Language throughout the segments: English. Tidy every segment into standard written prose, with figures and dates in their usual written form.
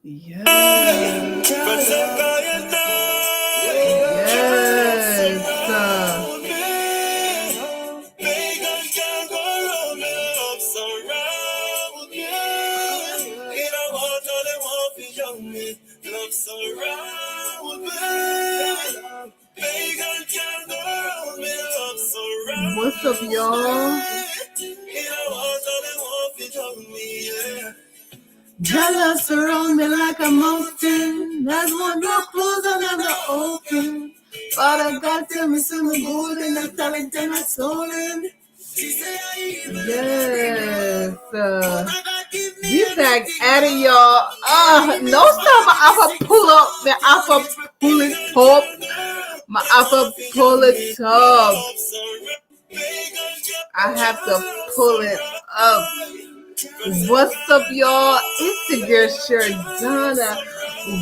Yes. Yes. What's up, y'all? Jealous around me like a mountain. There's one door closed, another open. Father God, tell me some good and I'm talent and I'm stolen. Yes. We back at it, y'all. No stop. I pull up. Man, I pull it top. My upper pull it up. I have to pull it up. What's up, y'all? It's the girl Sheridonna.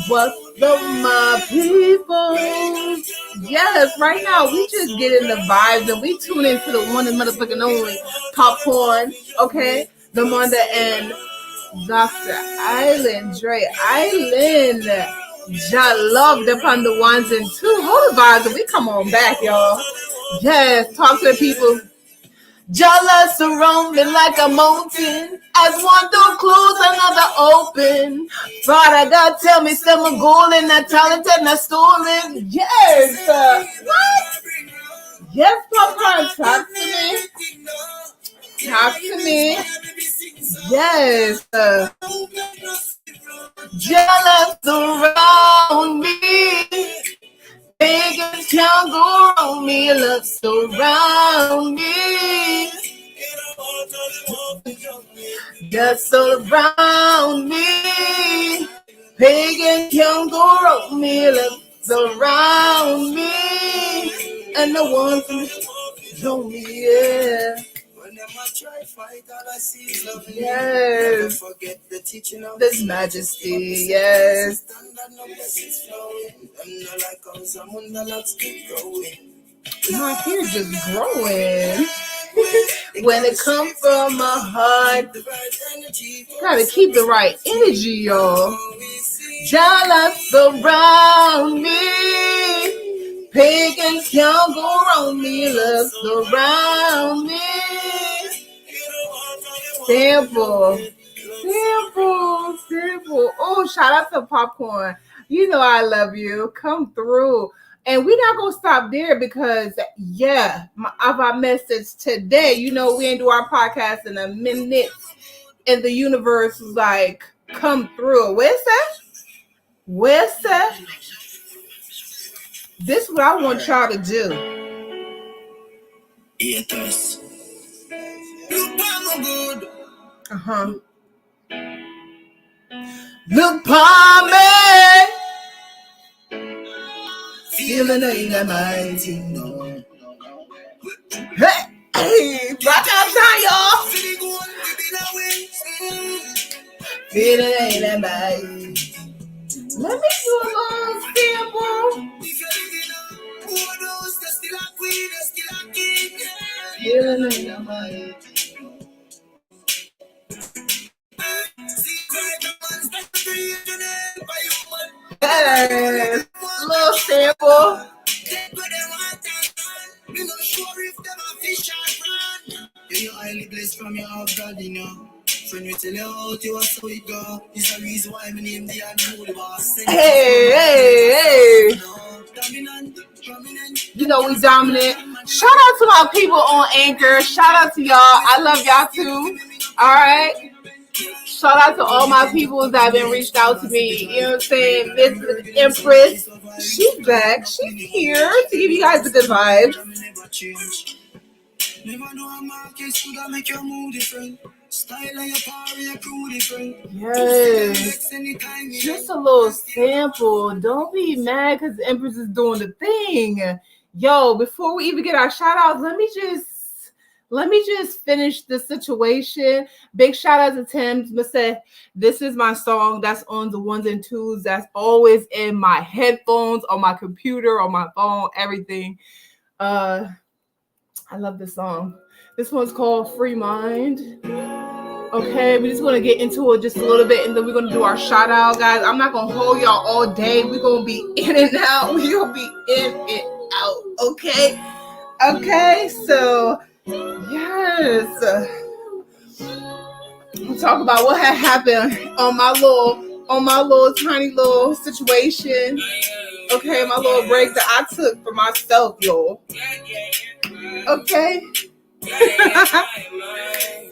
What's up, my people? Yes, right now we just get in the vibes and we tune into the one and motherfucking only Popcorn, okay? The Monda and Dr. Island, Dre Island. Ja loved upon the ones and two. Hold the vibes and we come on back, y'all. Yes, talk to the people. Jealous around me like a mountain. As one door closed, another open. Father God, tell me still my goal and not talented, not stolen. Yes. What? Yes, Papa, talk to me. Talk to me. Yes. Jealous around me. Pagans can't go around me. Love surround me. Just around me. Pagans can't go around me. Love surround me. And the ones who know me, yeah. Yes. This majesty, yes. My hair just growing. When it comes from my heart, gotta keep the right energy, y'all. Jealous around me. Pagans can't go around me. Love surround me. Simple. Oh, shout out to Popcorn. You know I love you. Come through. And we're not going to stop there because, of our message today, you know, we ain't do our podcast in a minute. And the universe is like, come through. Where's that? This is what I want y'all to do. Uh-huh. Look upon me. Feeling ain't mighty, no. Hey, rock outside, y'all. Feeling ain't mighty. Let me do a little sample. Feeling ain't mighty. Yes, little sample. You're highly blessed from your house, God, you know. When we tell you out, you are so it go. It's the reason why my name the unholy boss. Hey. You know we dominant. Shout out to my people on Anchor. Shout out to y'all. I love y'all too. All right. Shout out to all my people that have been reached out to me. You know what I'm saying? This Empress, she's back. She's here to give you guys the good vibes. Yes. Just a little sample. Don't be mad because Empress is doing the thing. Yo, before we even get our shout outs, let me just finish the situation. Big shout out to Tim. This is my song that's on the ones and twos. That's always in my headphones, on my computer, on my phone, everything. I love this song. This one's called Free Mind. Okay, we just want to get into it just a little bit, and then we're going to do our shout out, guys. I'm not going to hold y'all all day. We're going to be in and out. We're going to be in and out. Okay. Okay. So, yes. We'll talk about what had happened on my little tiny little situation. Okay. My little break that I took for myself, y'all. Okay.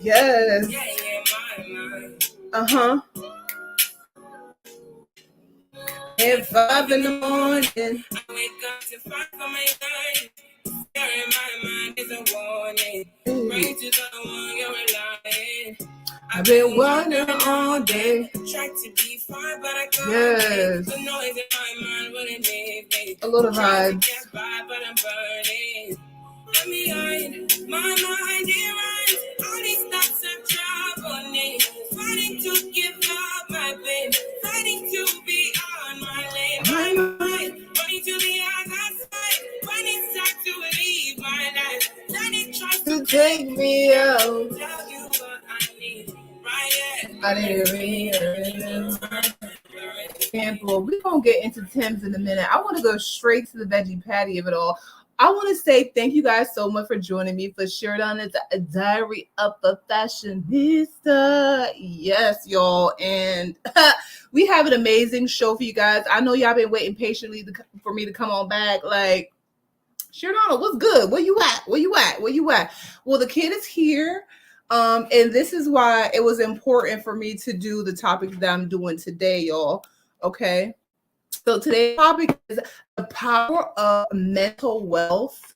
Yes. Uh-huh. At 5 in the morning. I wake up to 5 for my life. There in my mind is a warning. Pray to the one you're relying. I've been wondering all day. Tried to be fine, but I can't. Yes. The noise in my mind wouldn't leave me. A little vibe. But I'm burning. I'm behind my mind, it runs. All these thoughts are troubling. Fighting to give up my pain. Fighting to be on my lane. My mind, running to the other side. When it's time to leave my life, then it tries to take me out. Tell you what I need, right? I didn't read. Example. We're gonna get into Tim's in a minute. I want to go straight to the veggie patty of it all. I want to say thank you guys so much for joining me for Sheridonna's Diary of a Fashionista. Yes, y'all. And we have an amazing show for you guys. I know y'all been waiting patiently for me to come on back. Like, Sheridonna, what's good? Where you at? Where you at? Where you at? Well, the kid is here. And this is why it was important for me to do the topic that I'm doing today, y'all. Okay. So today's topic is the power of mental wealth.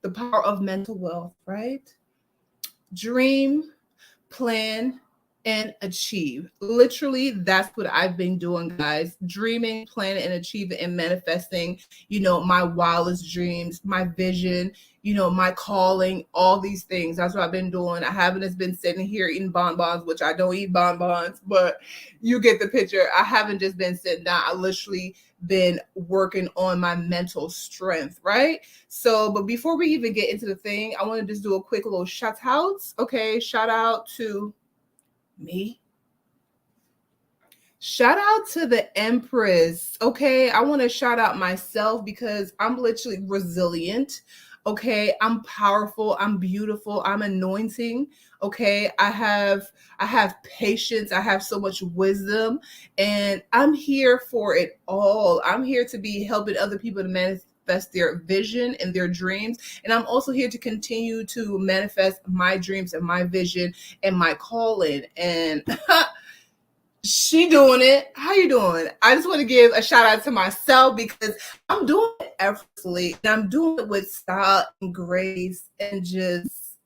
The power of mental wealth, right? Dream, plan, and achieve. Literally, that's what I've been doing, guys. Dreaming, planning, and achieving and manifesting, my wildest dreams, my vision, my calling, all these things. That's what I've been doing. I haven't just been sitting here eating bonbons, which I don't eat bonbons, but you get the picture. I haven't just been sitting down. I literally been working on my mental strength, right? So, but before we even get into the thing, I want to just do a quick little shout outs. Okay, shout out to me. Shout out to the Empress. Okay, I want to shout out myself because I'm literally resilient. Okay, I'm powerful, I'm beautiful, I'm anointing. Okay, I have patience, I have so much wisdom, and I'm here for it all. I'm here to be helping other people to manifest their vision and their dreams, and I'm also here to continue to manifest my dreams and my vision and my calling. And she doing it. How you doing? I just want to give a shout out to myself because I'm doing it effortlessly and I'm doing it with style and grace and just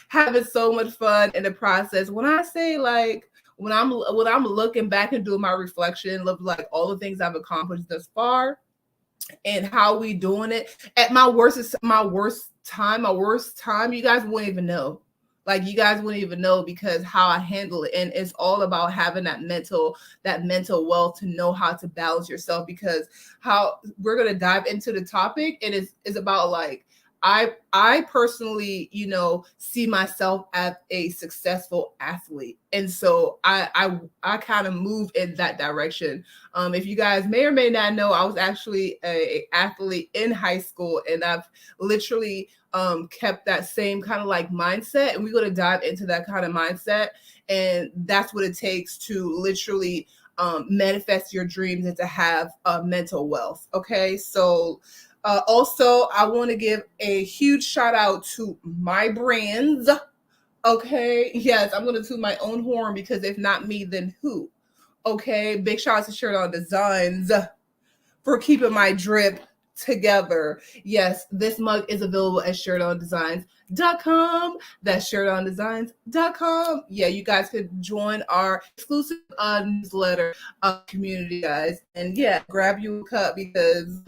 having so much fun in the process. When I say like when I'm looking back and doing my reflection of like all the things I've accomplished thus far and how we doing it at my worst time, you guys wouldn't even know. Like you guys wouldn't even know because how I handle it. And it's all about having that mental wealth to know how to balance yourself, because how we're going to dive into the topic. And it's about like, I personally, see myself as a successful athlete. And so I kind of move in that direction. If you guys may or may not know, I was actually a athlete in high school, and I've literally kept that same kind of like mindset, and we're going to dive into that kind of mindset, and that's what it takes to literally manifest your dreams and to have mental wealth. Okay, so also I want to give a huge shout out to my brands. Okay, yes, I'm going to toot my own horn because if not me, then who? Okay, big shout out to Sheridonna Designs for keeping my drip together. Yes, this mug is available at SheridonnaDesigns.com. That's SheridonnaDesigns.com. Yeah, you guys could join our exclusive newsletter community, guys. And yeah, grab you a cup because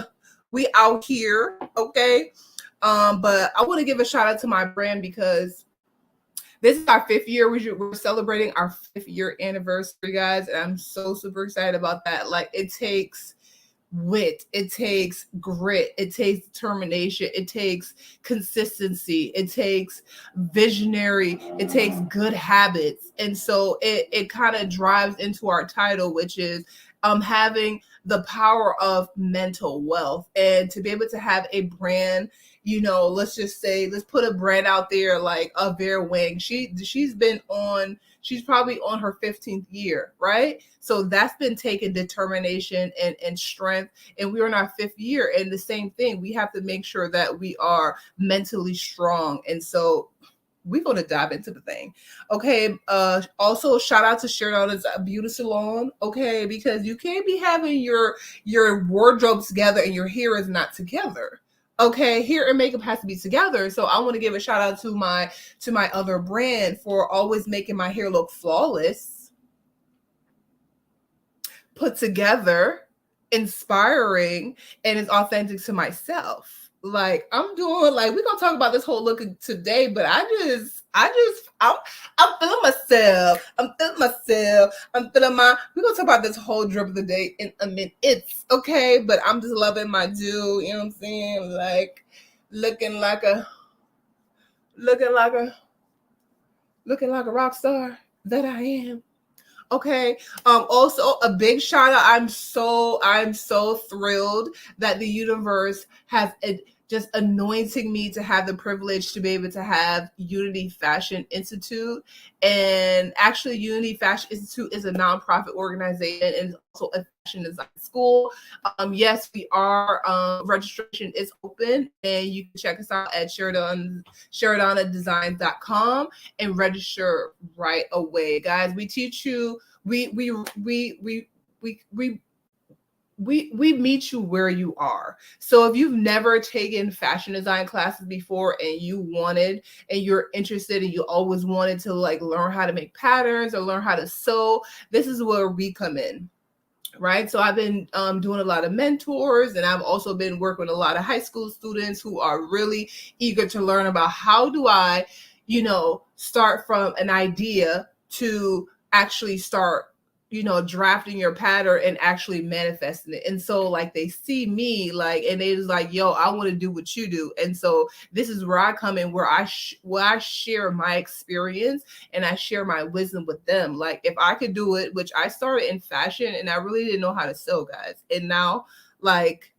we out here, okay? But I want to give a shout out to my brand because this is our 5th year. We're celebrating our 5th year anniversary, guys. And I'm so super excited about that. Like, it takes wit, it takes grit, it takes determination, it takes consistency, it takes visionary, it takes good habits. And so it kind of drives into our title, which is having the power of mental wealth. And to be able to have a brand, let's just say, let's put a brand out there like a Vera Wang. She's probably on her 15th year, right? So that's been taking determination and strength. And we're in our 5th year. And the same thing, we have to make sure that we are mentally strong. And so we're going to dive into the thing. Okay. Also, shout out to Sheridonna's Beauty Salon. Okay. Because you can't be having your wardrobe together and your hair is not together. Okay, hair and makeup has to be together. So I want to give a shout out to my other brand for always making my hair look flawless, put together, inspiring, and is authentic to myself. Like I'm doing, like we're gonna talk about this whole look today, but I'm feeling myself. I'm feeling we're gonna talk about this whole drip of the day in a minute. It's okay, but I'm just loving my do, you know what I'm saying? Like looking like a rock star that I am. Okay. Also a big shout out. I'm so thrilled that the universe has just anointing me to have the privilege to be able to have Unity Fashion Institute. And actually, Unity Fashion Institute is a nonprofit organization and also a fashion design school. Yes, we are. Registration is open, and you can check us out at SheridonnaDesigns.com and register right away, guys. We teach you. We meet you where you are. So if you've never taken fashion design classes before and you're interested and you always wanted to like learn how to make patterns or learn how to sew, this is where we come in. Right. So I've been doing a lot of mentors, and I've also been working with a lot of high school students who are really eager to learn about how do I, start from an idea to actually start drafting your pattern and actually manifesting it. And so like they see me and they was like, yo, I want to do what you do. And so this is where I come in, where I share my experience and I share my wisdom with them. Like if I could do it, which I started in fashion and I really didn't know how to sew, guys. And now like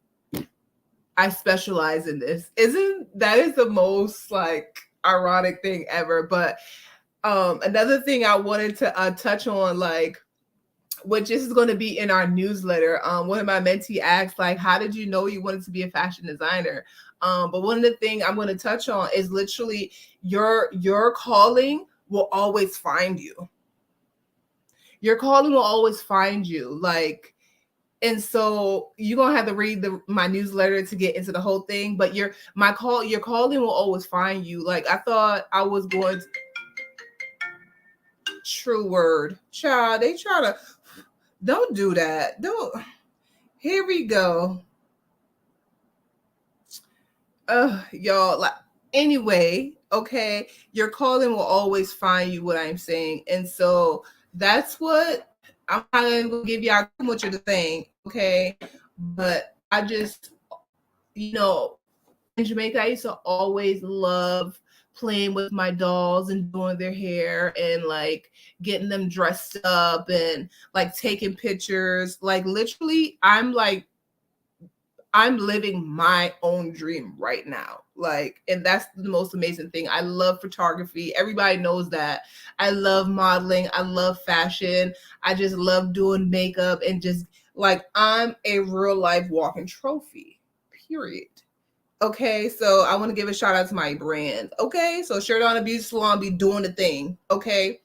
I specialize in this. That is the most like ironic thing ever. But another thing I wanted to touch on, which is going to be in our newsletter. One of my mentees asked, how did you know you wanted to be a fashion designer? But one of the things I'm going to touch on is literally your calling will always find you. Your calling will always find you. And so you're going to have to read my newsletter to get into the whole thing. But your calling will always find you. I thought I was going to... True word. Child, they try to... Don't do that. Don't. Here we go. Y'all. Anyway, okay. Your calling will always find you, what I'm saying. And so that's what I'm not going to give y'all too much of the thing, okay? But I just, in Jamaica, I used to always love playing with my dolls and doing their hair and getting them dressed up and taking pictures. Literally, I'm living my own dream right now. And that's the most amazing thing. I love photography. Everybody knows that. I love modeling. I love fashion. I just love doing makeup and just I'm a real life walking trophy, period. Okay, so I want to give a shout out to my brand. Okay, so Sheridonna Beauty Salon be doing the thing. Okay,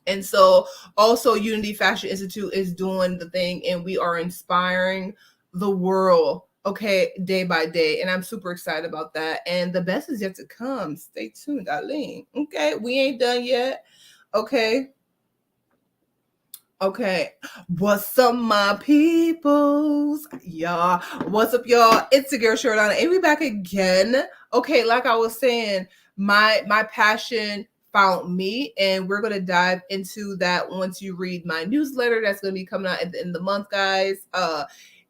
and so also Unity Fashion Institute is doing the thing, and we are inspiring the world. Okay, day by day, and I'm super excited about that. And the best is yet to come. Stay tuned, Darlene. Okay, we ain't done yet. Okay. Okay, what's up, my peoples? Y'all, what's up, y'all? It's the girl Sheridonna, and we back again. Okay, like I was saying, my passion found me, and we're gonna dive into that once you read my newsletter. That's gonna be coming out at the end of the month, guys.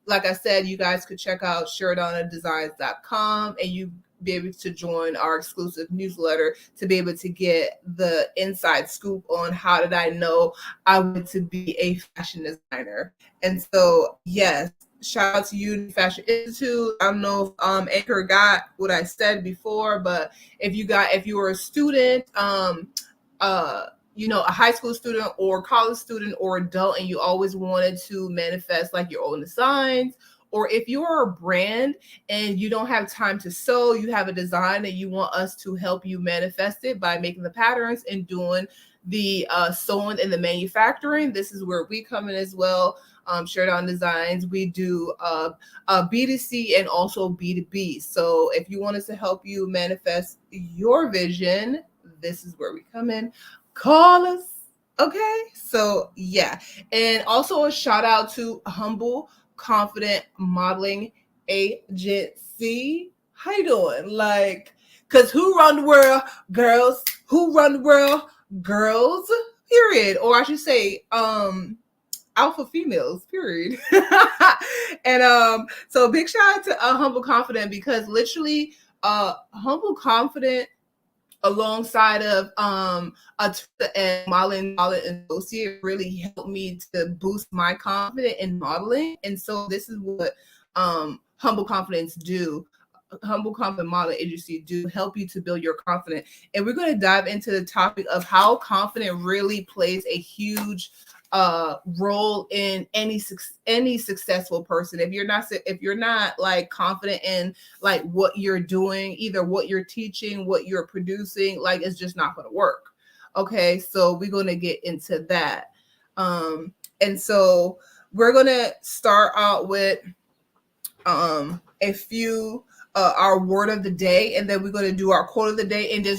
like I said, you guys could check out SheridonnaDesigns.com, and you be able to join our exclusive newsletter to be able to get the inside scoop on how did I know I wanted to be a fashion designer. And so, yes, shout out to you, Fashion Institute. I don't know if Anchor got what I said before, but if you were a student, a high school student or college student or adult, and you always wanted to manifest like your own designs, or if you're a brand and you don't have time to sew, you have a design that you want us to help you manifest it by making the patterns and doing the sewing and the manufacturing, this is where we come in as well. Sheridonna Designs, we do B2C and also B2B. So if you want us to help you manifest your vision, this is where we come in. Call us. Okay. So yeah. And also a shout out to Humble Confident Modeling Agency. How you doing? Like, cause who run the world? Girls. Who run the world? Girls. Period. Or I should say, alpha females, period. And so big shout out to Humble Confident, because literally Humble Confident alongside of a modeling associate really helped me to boost my confidence in modeling. And so this is what Humble Confidence do. Humble Confident Modeling Agency do help you to build your confidence. And we're going to dive into the topic of how confidence really plays a huge role in any successful person. If you're not like confident in like what you're doing, either what you're teaching, what you're producing, like it's just not going to work. Okay, so we're going to get into that. And so we're going to start out with a few our word of the day, and then we're going to do our quote of the day, and we're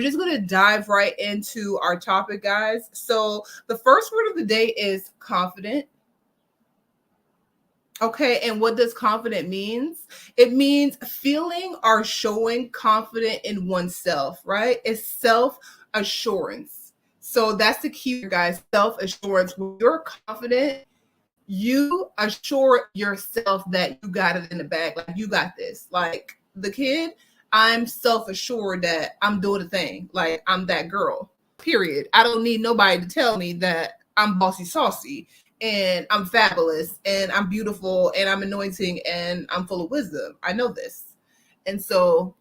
just going to dive right into our topic, guys. So the first word of the day is confident. Okay, and what does confident means? It means feeling or showing confident in oneself, right? It's self-assurance. So that's the key, guys, self-assurance. When you're confident, you assure yourself that you got it in the bag, like you got this. Like the kid, I'm self-assured that I'm doing a thing. Like I'm that girl, period. I don't need nobody to tell me that I'm bossy saucy and I'm fabulous and I'm beautiful and I'm anointing and I'm full of wisdom. I know this. And so,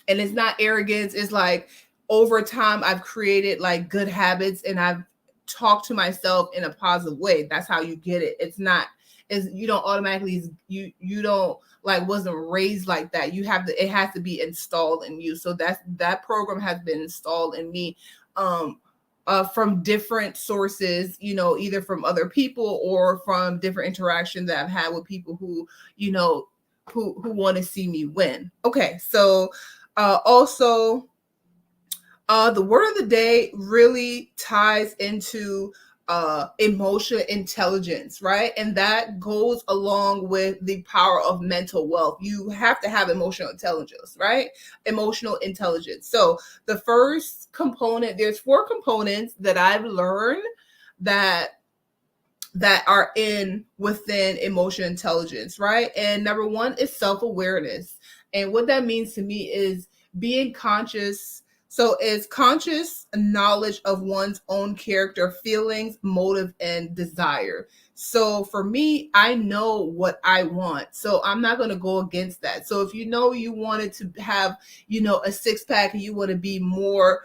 and it's not arrogance. It's like over time I've created like good habits and I've talked to myself in a positive way. That's how you get it. It's not, is you don't automatically, you don't like wasn't raised like that. You have to, it has to be installed in you. So that program has been installed in me from different sources, either from other people or from different interactions that I've had with people who, who want to see me win. Okay. So also the word of the day really ties into emotional intelligence, right? And that goes along with the power of mental wealth. You have to have emotional intelligence, right? Emotional intelligence. So the first component, there's 4 components that I've learned that are within emotional intelligence, right? And number 1 is self-awareness. And what that means to me is being conscious. So it's conscious knowledge of one's own character, feelings, motive, and desire. So for me, I know what I want. So I'm not going to go against that. So if you wanted to have, a 6-pack and you want to be more,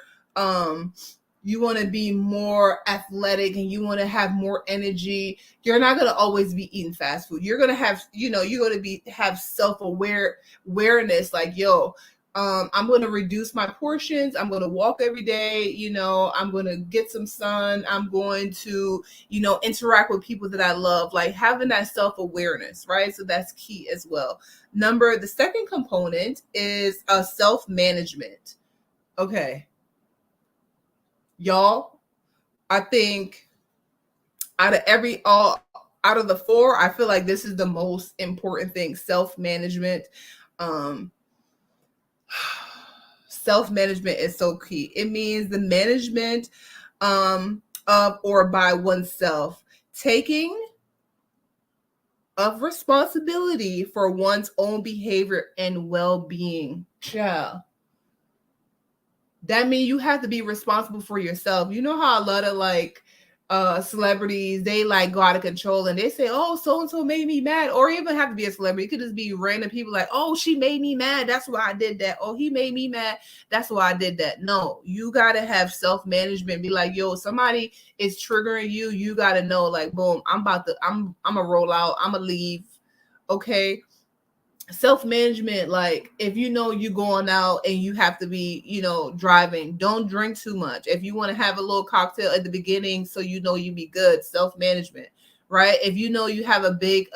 athletic and you want to have more energy, you're not going to always be eating fast food. You're going to have, you're going to have self-awareness, like, I'm going to reduce my portions. I'm going to walk every day. I'm going to get some sun. I'm going to, interact with people that I love, like having that self-awareness, right? So that's key as well. The second component is self-management. Okay. Y'all, I think out of the 4, I feel like this is the most important thing, self-management. Self-management is so key. It means the management of or by oneself, taking of responsibility for one's own behavior and well-being. Child. That means you have to be responsible for yourself. You know how a lot of like celebrities, they like go out of control and they say, oh, so and so made me mad, or even have to be a celebrity. It could just be random people like, oh, she made me mad, that's why I did that. Oh, he made me mad, that's why I did that. No, you gotta have self-management. Be like, yo, somebody is triggering you. You gotta know, like, boom, I'm gonna roll out, I'm gonna leave. Okay. Self-management, like if you know you're going out and you have to be, driving, don't drink too much. If you want to have a little cocktail at the beginning so you know you be good, self-management, right? If you know you have a big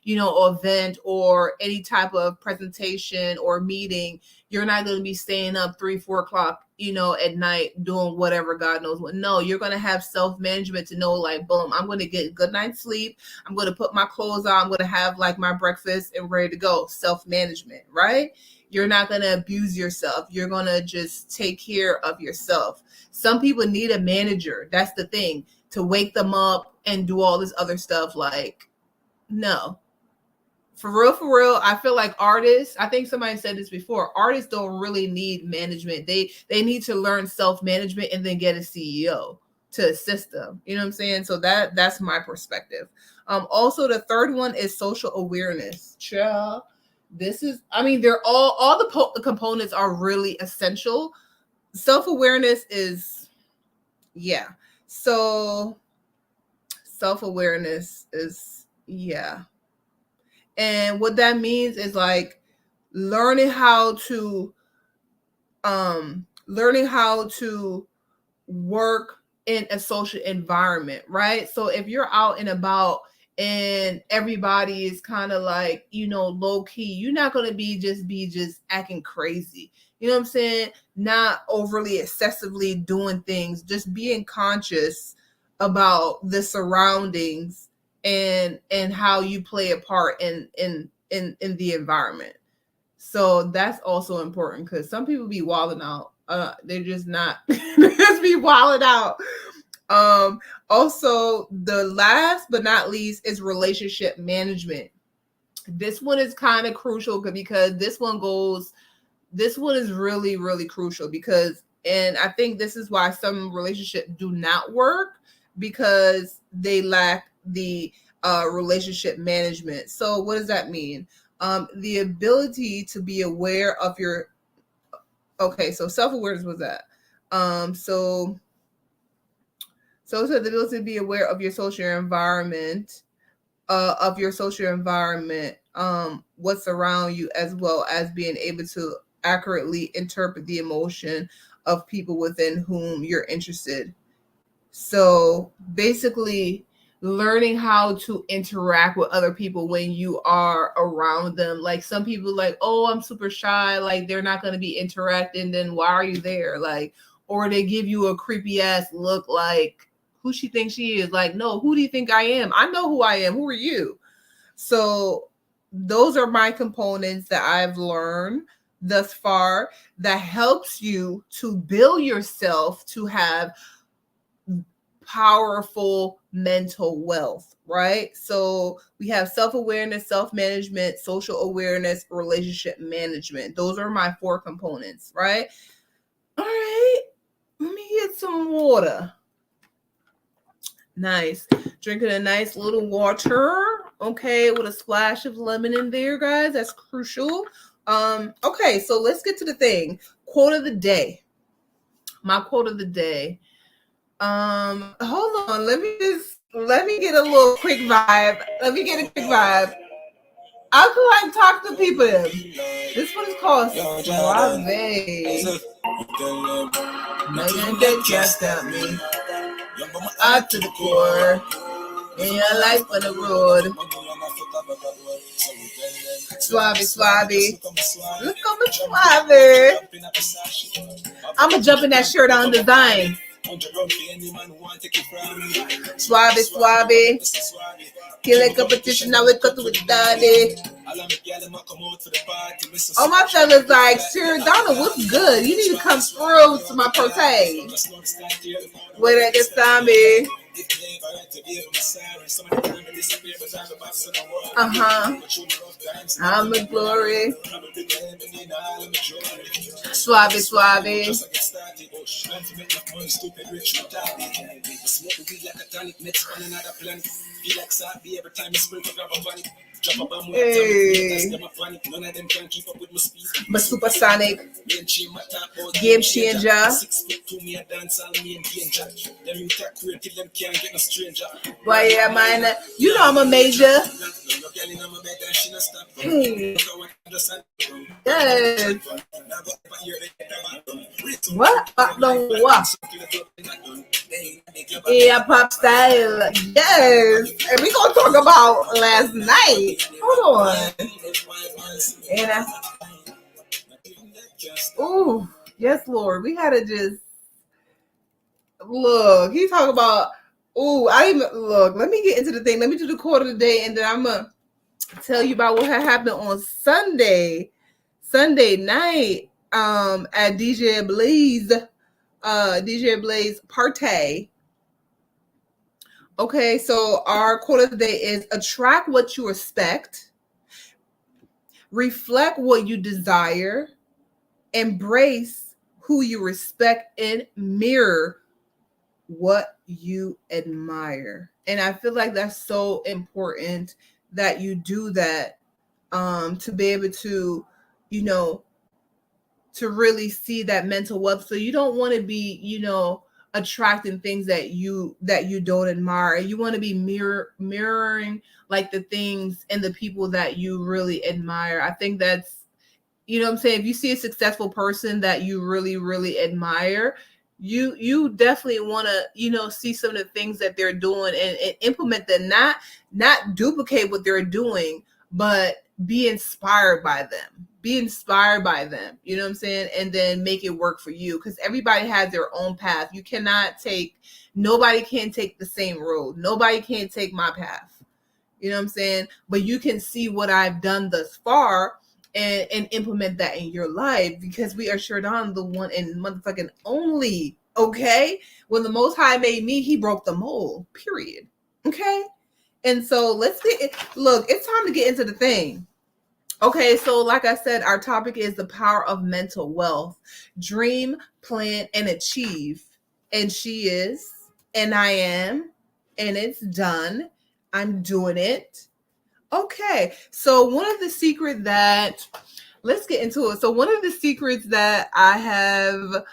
event or any type of presentation or meeting, you're not going to be staying up 3-4 o'clock at night doing whatever God knows what. No, you're going to have self-management to know, like, boom, I'm going to get a good night's sleep, I'm going to put my clothes on, I'm going to have like my breakfast and ready to go. Self-management, right? You're not going to abuse yourself. You're going to just take care of yourself. Some people need a manager. That's the thing, to wake them up and do all this other stuff. Like, no. For real, I feel like artists, I think somebody said this before, artists don't really need management. They need to learn self-management and then get a CEO to assist them. You know what I'm saying? So that's my perspective. Also, the third one is social awareness. Child. This is, they're all the components are really essential. Self-awareness is, yeah. So self-awareness is, yeah. And what that means is like learning how to work in a social environment, right? So if you're out and about and everybody is kind of like, low key, you're not going to be just acting crazy. You know what I'm saying? Not overly excessively doing things, just being conscious about the surroundings and how you play a part in the environment. So that's also important, because some people be wilding out. They're just not they just be wilding out. Also, the last but not least is relationship management. This one is kind of crucial because this one is really, really crucial, because, and I think this is why some relationships do not work, because they lack the relationship management. So what does that mean? The ability to be aware of your, okay, so self-awareness was that. So the ability to be aware of your social environment, what's around you, as well as being able to accurately interpret the emotion of people within whom you're interested. So basically, learning how to interact with other people when you are around them. Like, some people like, oh, I'm super shy, like they're not going to be interacting, then why are you there? Like, or they give you a creepy ass look, like, who she thinks she is? Like, no, who do you think I am? I know who I am. Who are you? So those are my components that I've learned thus far that helps you to build yourself to have powerful mental wealth, right? So we have self-awareness, self-management, social awareness, relationship management. Those are my 4 components, right? All right, let me get some water. Nice. Drinking a nice little water, okay, with a splash of lemon in there, guys. That's crucial. Okay, so let's get to the thing. Quote of the day. My quote of the day. Hold on. Let me get a little quick vibe. Let me get a quick vibe. I could like talk to people. This one is called Suave. Megan get just at me. Out to the core. In your life on the road. Suave. Look on the suave. I'ma jump in that shirt on design. Suave. Kill a competition, now we cut with daddy. Oh, my fella's like, Sheridonna, what's good? You need to come through to my protege. Where that this time be? I'm a glory. Suave, suave. Hey. But supersonic game changer. Why, yeah, man. You know I'm a major. Hey. Yes. What? What? Yeah, pop style. Yes. And we gonna talk about last night. Hold on. And ooh, yes, Lord. We had to just look. He talking about. Ooh, I even look. Let me get into the thing. Let me do the quote of the day, and then I'm gonna tell you about what had happened on Sunday night. At DJ Blaze party. Okay, so our quote of the day is attract what you respect, reflect what you desire, embrace who you respect, and mirror what you admire. And I feel like that's so important that you do that to be able to, to really see that mental wealth. So you don't want to be, attracting things that you don't admire. You want to be mirroring like the things and the people that you really admire. I think that's, what I'm saying, if you see a successful person that you really, really admire, you definitely want to, see some of the things that they're doing and implement them, not duplicate what they're doing, but be inspired by them. You know what I'm saying? And then make it work for you, because everybody has their own path. Nobody can take the same road. Nobody can take my path. You know what I'm saying? But you can see what I've done thus far and implement that in your life, because we are Sheridonna, the one and motherfucking only. Okay? When the Most High made me, he broke the mold. Period. Okay? And so let's look, it's time to get into the thing. Okay, so like I said, our topic is the power of mental wealth. Dream, plan, and achieve. And she is, and I am, and it's done. I'm doing it. Okay, so one of the secrets that, let's get into it. So one of the secrets that I have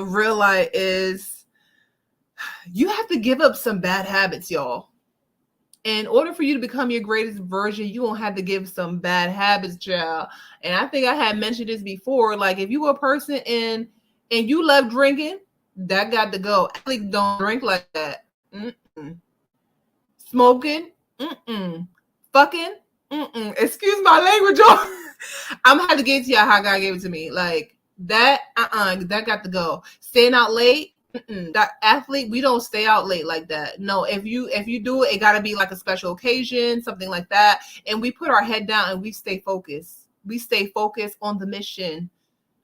realized is you have to give up some bad habits, y'all. In order for you to become your greatest version, you won't have to give some bad habits, child. And I think I had mentioned this before. Like, if you were a person and you love drinking, that got to go. Athletes don't drink like that. Smoking, fucking, excuse my language, y'all. I'm gonna have to get to y'all how God gave it to me. Like that, that got to go. Staying out late. That athlete, we don't stay out late like that. No, if you do it, it got to be like a special occasion, something like that. And we put our head down and we stay focused. We stay focused on the mission.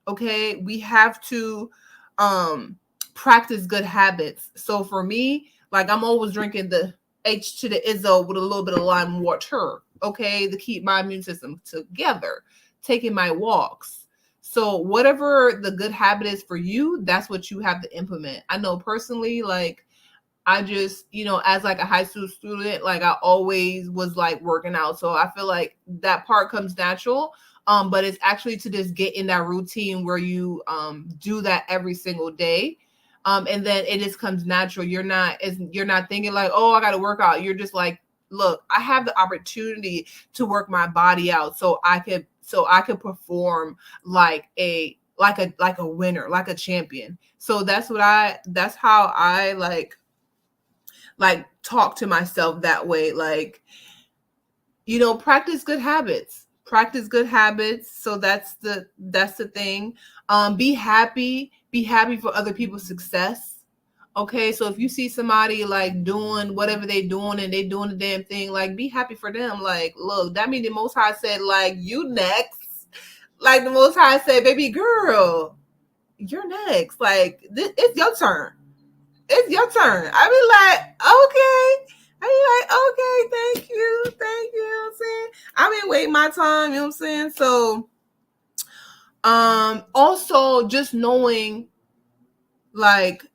Okay, we have to practice good habits. So for me, like, I'm always drinking the H to the Izzo with a little bit of lime water. Okay, to keep my immune system together. Taking my walks. So whatever the good habit is for you, that's what you have to implement. I know personally, like, I just, as like a high school student, like I always was like working out. So I feel like that part comes natural. But it's actually to just get in that routine where you do that every single day. And then it just comes natural. You're not thinking like, oh, I got to work out. You're just like, look, I have the opportunity to work my body out so I could perform like a winner, like a champion. So that's how I like talk to myself that way. Like, practice good habits. So that's the thing. Be happy for other people's success. Okay, so if you see somebody like doing whatever they doing and they doing the damn thing, like be happy for them. Like, look, that means the Most High said, like, you next. Like the Most High said, baby girl, you're next. Like this, it's your turn. It's your turn. I be like, okay. I be like, okay, thank you, thank you. You know what I'm saying? I've been waiting my time. You know what I'm saying? So, also just knowing, like,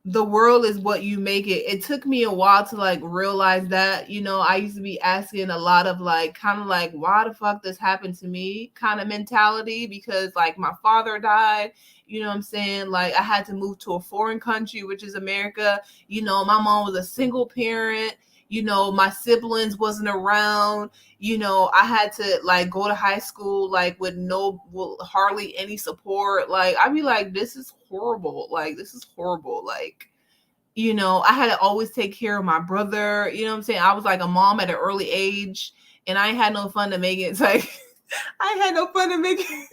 the world is what you make it. It took me a while to like realize that, I used to be asking a lot of like kind of like why the fuck this happened to me kind of mentality, because like my father died, you know what I'm saying? Like I had to move to a foreign country, which is America. My mom was a single parent. My siblings wasn't around. I had to like go to high school like with hardly any support. Like I'd be like, this is horrible. Like this is horrible. Like, I had to always take care of my brother. You know what I'm saying? I was like a mom at an early age, and I had no fun to make it. It's like I had no fun to make it.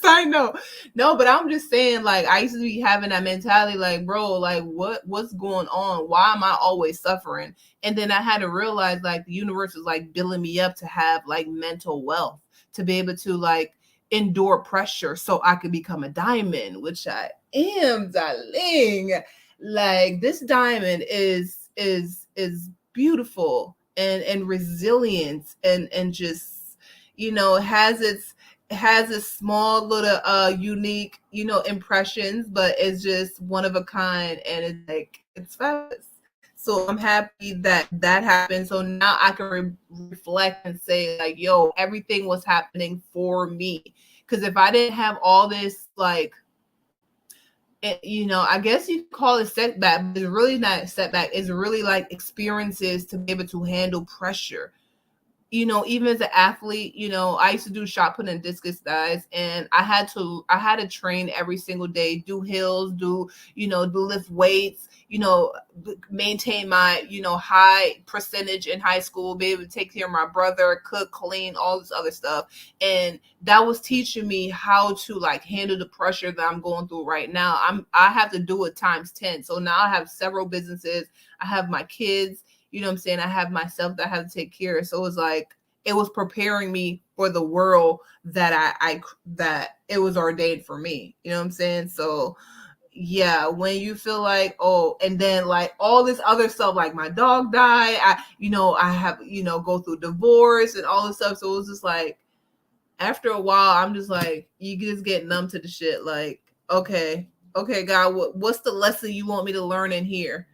I know. No, but I'm just saying, like, I used to be having that mentality, like, bro, like, what's going on? Why am I always suffering? And then I had to realize, like, the universe was like building me up to have like mental wealth, to be able to like endure pressure so I could become a diamond, which I am, darling. Like this diamond is beautiful and resilient and just has its small little unique impressions, but it's just one of a kind, and it's like it's fabulous. So I'm happy that that happened. So now I can reflect and say like, yo, everything was happening for me. Because if I didn't have all this, like, I guess you could call it setback, but it's really not a setback. It's really like experiences to be able to handle pressure. Even as an athlete, I used to do shot put and discus guys, and I had to train every single day, do hills, do lift weights, maintain my, high percentage in high school, be able to take care of my brother, cook, clean, all this other stuff. And that was teaching me how to like handle the pressure that I'm going through right now. I have to do it times 10. So now I have several businesses. I have my kids, you know what I'm saying? I have myself that I have to take care of. So it was like, it was preparing me for the world that that it was ordained for me. You know what I'm saying? So yeah, when you feel like, oh, and then like all this other stuff, like my dog died, I have, go through divorce and all this stuff. So it was just like, after a while, I'm just like, you just get numb to the shit. Like, okay, God, what's the lesson you want me to learn in here?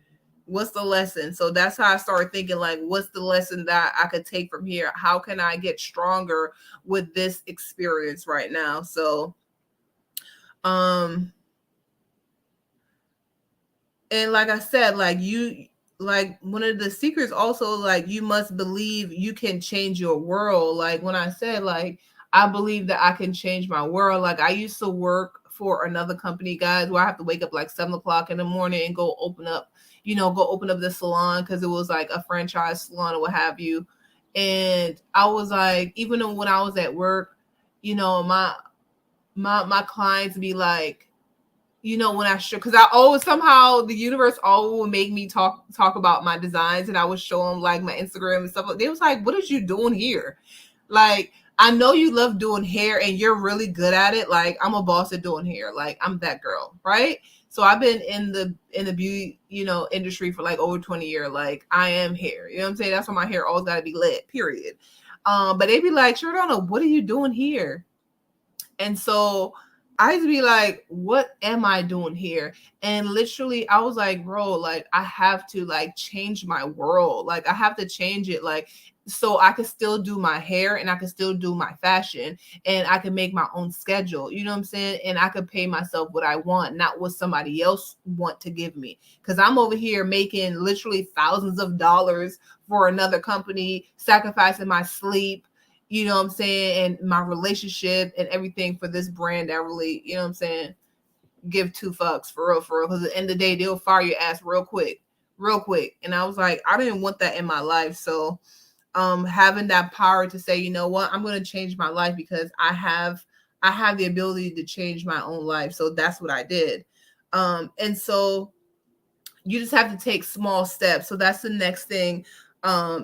What's the lesson? So that's how I started thinking, like, what's the lesson that I could take from here? How can I get stronger with this experience right now? So, and like I said, like one of the secrets also, like, you must believe you can change your world. Like when I said, like, I believe that I can change my world. Like I used to work for another company, guys, where I have to wake up like 7 o'clock in the morning and go open up the salon, because it was like a franchise salon or what have you. And I was like, even though when I was at work, my clients be like, when I show, because I always, somehow the universe always would make me talk about my designs, and I would show them like my Instagram and stuff. They was like, what is you doing here? Like, I know you love doing hair and you're really good at it. Like, I'm a boss at doing hair. Like, I'm that girl, right? So I've been in the beauty, industry for like over 20 years. Like, I am hair. You know what I'm saying? That's why my hair always gotta be lit, period. But they be like, Sheridonna, what are you doing here? And so I used to be like, what am I doing here? And literally I was like, bro, like I have to like change my world. Like I have to change it, like, so I could still do my hair and I could still do my fashion and I could make my own schedule. You know what I'm saying? And I could pay myself what I want, not what somebody else want to give me. Cause I'm over here making literally thousands of dollars for another company, sacrificing my sleep, you know what I'm saying, and my relationship and everything for this brand that really, you know what I'm saying, give two fucks, for real. Because at the end of the day, they'll fire your ass real quick. And I was like, I didn't want that in my life. So having that power to say, you know what, I'm going to change my life because I have the ability to change my own life. So that's what I did. And so you just have to take small steps. So that's the next thing.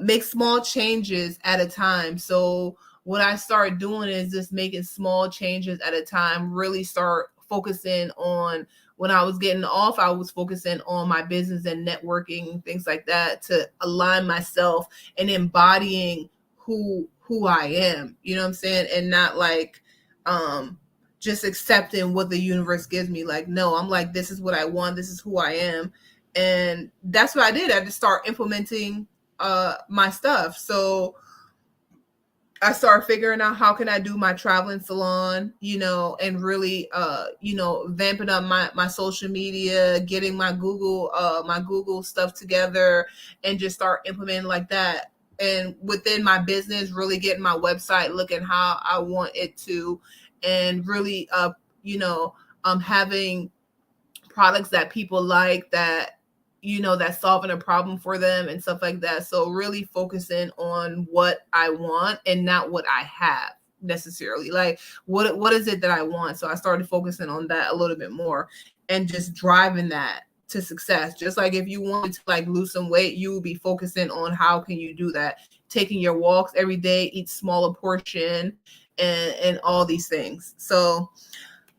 Make small changes at a time. So what I started doing is just making small changes at a time, really start focusing on, when I was getting off, I was focusing on my business and networking, things like that, to align myself and embodying who I am, you know what I'm saying? And not like just accepting what the universe gives me. Like, no, I'm like, this is what I want, this is who I am. And that's what I did. I just start implementing my stuff. So I started figuring out how can I do my traveling salon, and really, vamping up my social media, getting my Google stuff together, and just start implementing like that. And within my business, really getting my website looking how I want it to, and really, having products that people like, that that's solving a problem for them and stuff like that. So really focusing on what I want and not what I have necessarily. Like, what is it that I want? So I started focusing on that a little bit more, and just driving that to success. Just like if you wanted to like lose some weight, you will be focusing on how can you do that, taking your walks every day, eat smaller portion, and all these things. So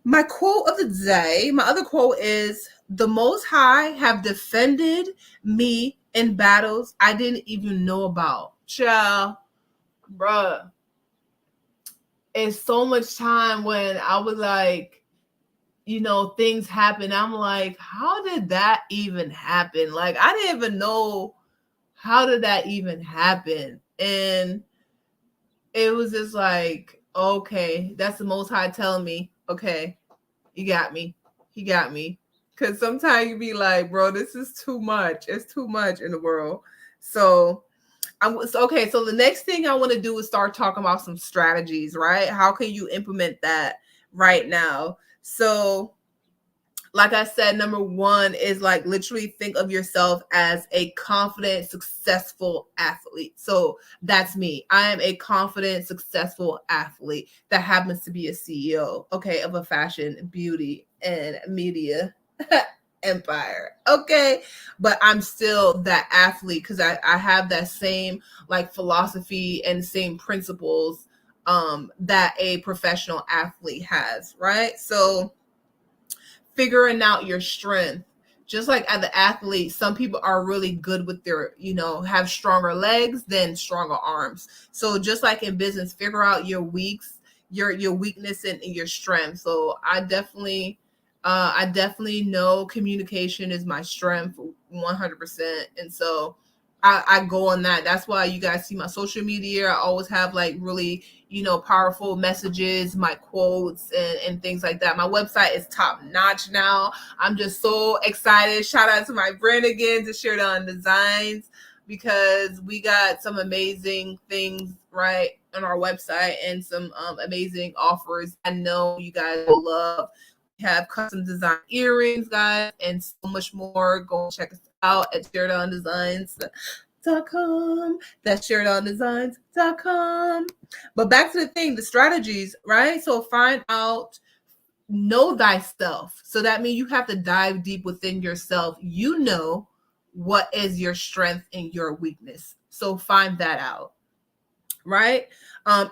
my quote of the day, my other quote is, the Most High have defended me in battles I didn't even know about. Child, bruh. It's so much time when I was like, things happen. I'm like, how did that even happen? Like, I didn't even know, how did that even happen? And it was just like, okay, that's the Most High telling me, okay, you got me. He got me. Because sometimes you be like, bro, this is too much. It's too much in the world. So okay. So the next thing I want to do is start talking about some strategies, right? How can you implement that right now? So like I said, number one is like literally think of yourself as a confident, successful athlete. So that's me. I am a confident, successful athlete that happens to be a CEO, okay, of a fashion, beauty, and media empire. Okay. But I'm still that athlete because I have that same like philosophy and same principles that a professional athlete has, right? So figuring out your strength. Just like as an athlete, some people are really good with their, have stronger legs than stronger arms. So just like in business, figure out your your weakness and your strength. So I definitely know communication is my strength 100%. And so I go on that. That's why you guys see my social media. I always have like really, powerful messages, my quotes and things like that. My website is top notch now. I'm just so excited. Shout out to my brand again, to Sheridonna Designs, because we got some amazing things right on our website and some amazing offers I know you guys will love. We have custom design earrings, guys, and so much more. Go and check us out at SheridonnaDesigns.com. That's SheridonnaDesigns.com. But back to the thing, the strategies, right? So find out, know thyself. So that means you have to dive deep within yourself. You know what is your strength and your weakness. So find that out, right?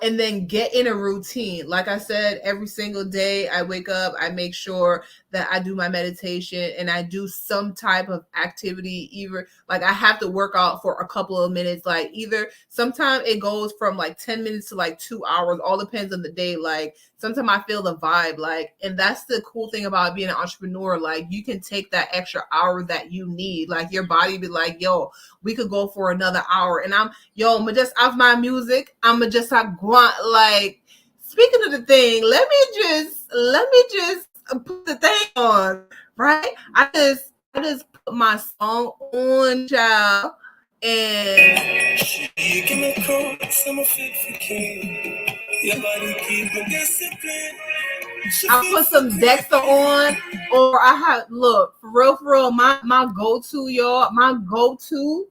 And then get in a routine. Like I said, every single day I wake up, I make sure that I do my meditation and I do some type of activity. Either like I have to work out for a couple of minutes, like either sometimes it goes from like 10 minutes to like 2 hours, all depends on the day. Like sometimes I feel the vibe, like, and that's the cool thing about being an entrepreneur. Like you can take that extra hour that you need. Like your body be like, yo, we could go for another hour. And I'm just off my music. I'ma just like, speaking of the thing, let me just put the thing on, right? I just put my song on, child, and I put some Dexter on, or I have look for real, my go-to, y'all, my go-to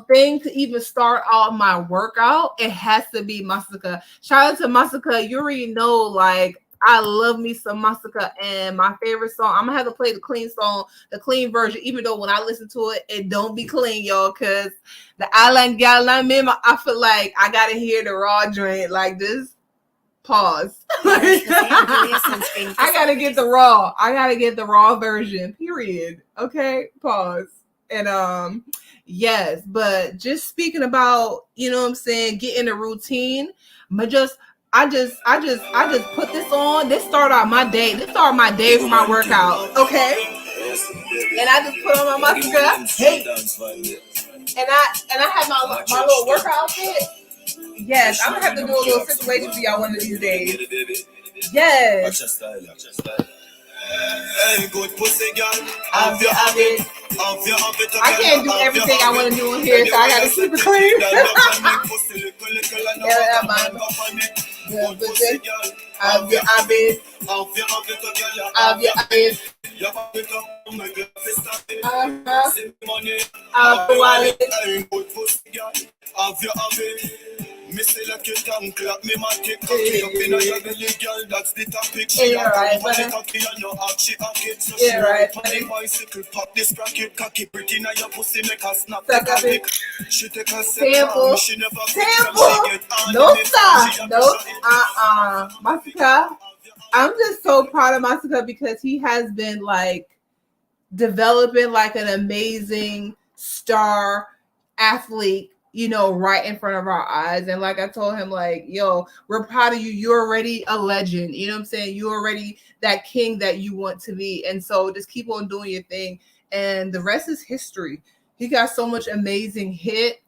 thing to even start out my workout, it has to be Masaka. Shout out to Masaka. You already know, like I love me some Masaka, and my favorite song. I'm gonna have to play the clean song, the clean version, even though when I listen to it, it don't be clean, y'all, because the Island Galan Mima, I feel like I gotta hear the raw joint like this. Pause. I gotta get the raw. I gotta get the raw version. Period. Okay. Pause. And yes, but just speaking about, you know what I'm saying, getting a routine. But I just put this on. This started out my day. This started my day for my workout. Okay. And I just put on my mascara. Hey. And I have my little workout outfit. Yes, I'm gonna have to do a little situation for y'all one of these days. Yes. I can't do everything I want to do in here, so I gotta keep it clean. Missy like you tongue clap me my kick cocky up in your belly, girl. That's the topic. She a right, money cocky on your heart, she a kid. So she right, money bicycle pop this bracket cocky. Pretty now your pussy make her snap the topic. She take a sample. She never sample. No stop. No. Masaka. I'm just so proud of Masaka because he has been like developing like an amazing star athlete, you know, right in front of our eyes. And like I told him, like, yo, we're proud of you. You're already a legend. You know what I'm saying? You're already that king that you want to be. And so just keep on doing your thing. And the rest is history. He got so much amazing hit.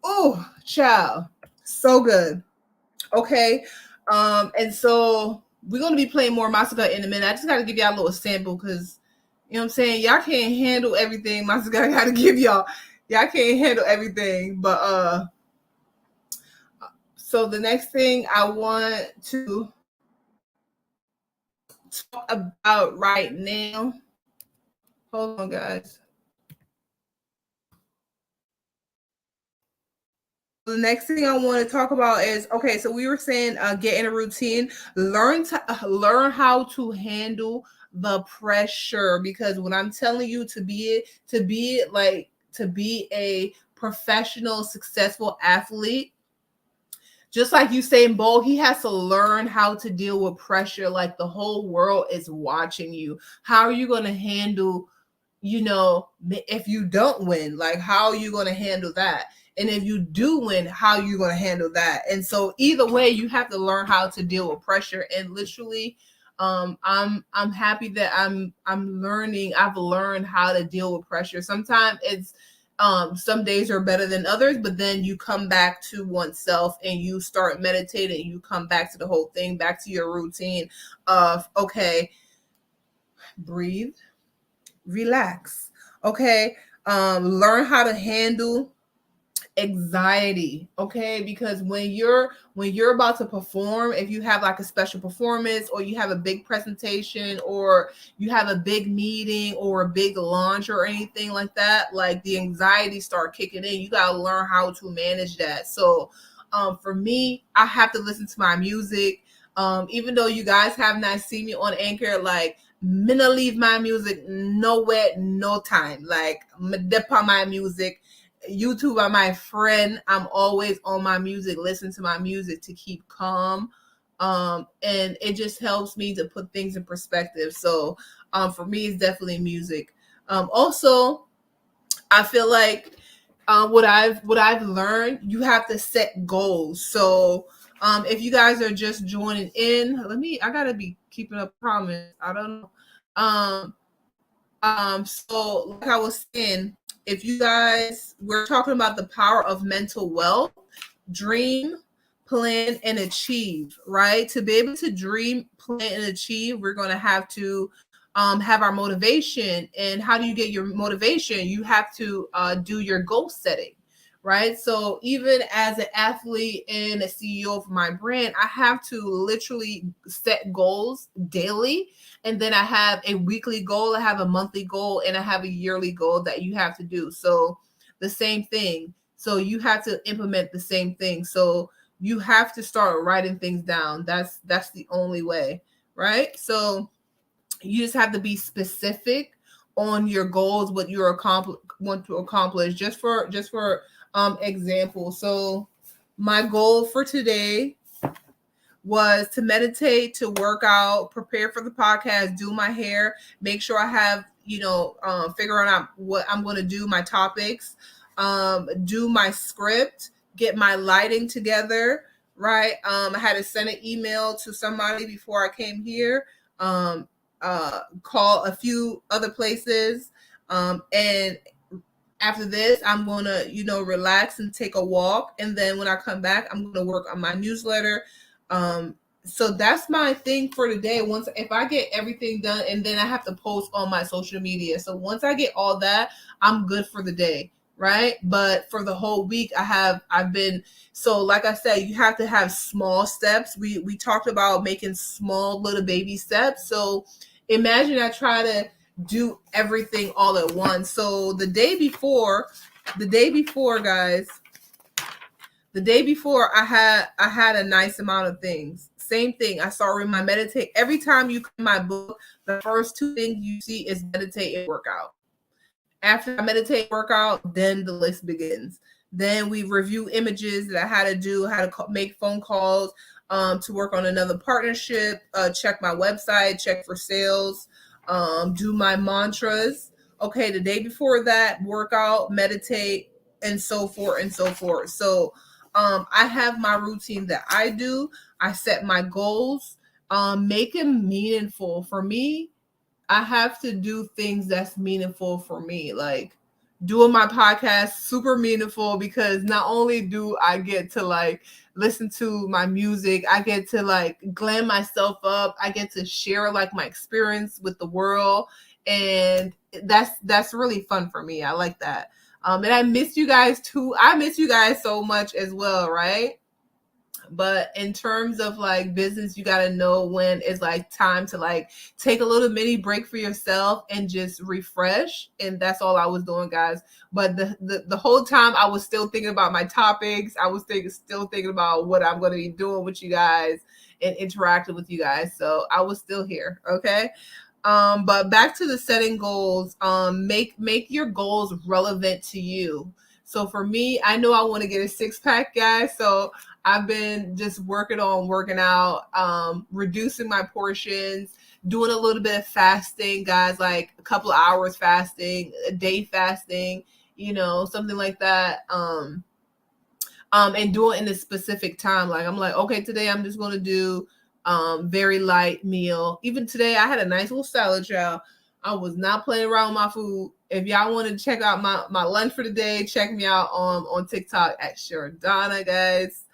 Oh, child. So good. Okay. And so we're going to be playing more Masaka in a minute. I just got to give y'all a little sample because, you know what I'm saying? Y'all can't handle everything Masaka got to give y'all. Yeah, I can't handle everything, but so the next thing I want to talk about right now. Hold on, guys. The next thing I want to talk about is, okay, so we were saying get in a routine, learn how to handle the pressure, because when I'm telling you to be a professional, successful athlete, just like Usain Bolt, he has to learn how to deal with pressure. Like the whole world is watching you. How are you going to handle, you know, if you don't win? Like, how are you going to handle that? And if you do win, how are you going to handle that? And so either way, you have to learn how to deal with pressure. And literally, I'm happy that I'm learning. I've learned how to deal with pressure. Sometimes it's some days are better than others, but then you come back to oneself and you start meditating. You come back to the whole thing, back to your routine of, okay, breathe, relax. Okay. Learn how to handle anxiety, okay? Because when you're about to perform, if you have like a special performance or you have a big presentation or you have a big meeting or a big launch or anything like that, like the anxiety start kicking in. You got to learn how to manage that. So for me, I have to listen to my music. Even though you guys have not seen me on Anchor, like I'm gonna leave my music nowhere, no time. Like I'm dip on my music. YouTube are my friend. I'm always on my music, listen to my music to keep calm. And it just helps me to put things in perspective. So for me, it's definitely music. Also, I feel like what I've learned, you have to set goals. So if you guys are just joining in, I gotta be keeping up promise. I don't know. So like I was saying, if you guys, we're talking about the power of mental wealth, dream, plan, and achieve, right? To be able to dream, plan, and achieve, we're going to have to have our motivation. And how do you get your motivation? You have to do your goal setting, right? So even as an athlete and a CEO of my brand, I have to literally set goals daily. And then I have a weekly goal, I have a monthly goal, and I have a yearly goal that you have to do. So the same thing. So you have to implement the same thing. So you have to start writing things down. That's the only way. right? So you just have to be specific on your goals, what you want to accomplish. Just for example, so my goal for today was to meditate, to work out, prepare for the podcast, do my hair, make sure I have, figuring out what I'm going to do, my topics, do my script, get my lighting together, right? I had to send an email to somebody before I came here, call a few other places, and after this, I'm going to, relax and take a walk. And then when I come back, I'm going to work on my newsletter. So that's my thing for today. If I get everything done, and then I have to post on my social media. So once I get all that, I'm good for the day, right? But for the whole week, so like I said, you have to have small steps. We talked about making small little baby steps. So imagine I try to do everything all at once. So the day before, guys, I had a nice amount of things. Same thing. I started with my meditate. Every time you come my book, the first two things you see is meditate and workout. After I meditate, workout, then the list begins. Then we review images that I had to do, how to make phone calls, to work on another partnership, check my website, check for sales, do my mantras. Okay, the day before that, workout, meditate, and so forth and so forth. So I have my routine that I do. I set my goals, make them meaningful. For me, I have to do things that's meaningful for me. Like doing my podcast, super meaningful, because not only do I get to like listen to my music, I get to like glam myself up. I get to share like my experience with the world. And that's really fun for me. I like that. And I miss you guys too. I miss you guys so much as well, right? But in terms of like business, you got to know when it's like time to like take a little mini break for yourself and just refresh. And that's all I was doing, guys. But the whole time I was still thinking about my topics. I was still thinking about what I'm going to be doing with you guys and interacting with you guys. So I was still here. Okay. But back to the setting goals, make your goals relevant to you. So for me, I know I want to get a 6-pack, guys. So I've been just working out, reducing my portions, doing a little bit of fasting, guys, like a couple of hours fasting, a day fasting, something like that. And do it in a specific time. Like I'm like, okay, today I'm just going to do very light meal. Even today I had a nice little salad, y'all. I was not playing around with my food. If y'all want to check out my lunch for the day, check me out on TikTok at Sheridonna, guys.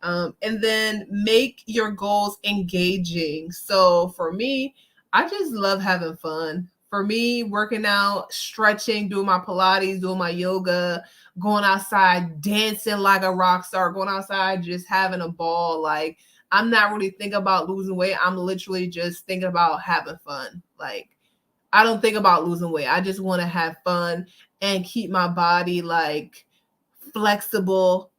And then make your goals engaging. So for me, I just love having fun. For me, working out, stretching, doing my Pilates, doing my yoga, going outside, dancing like a rock star, going outside, just having a ball. Like I'm not really thinking about losing weight. I'm literally just thinking about having fun. Like I don't think about losing weight. I just want to have fun and keep my body like flexible,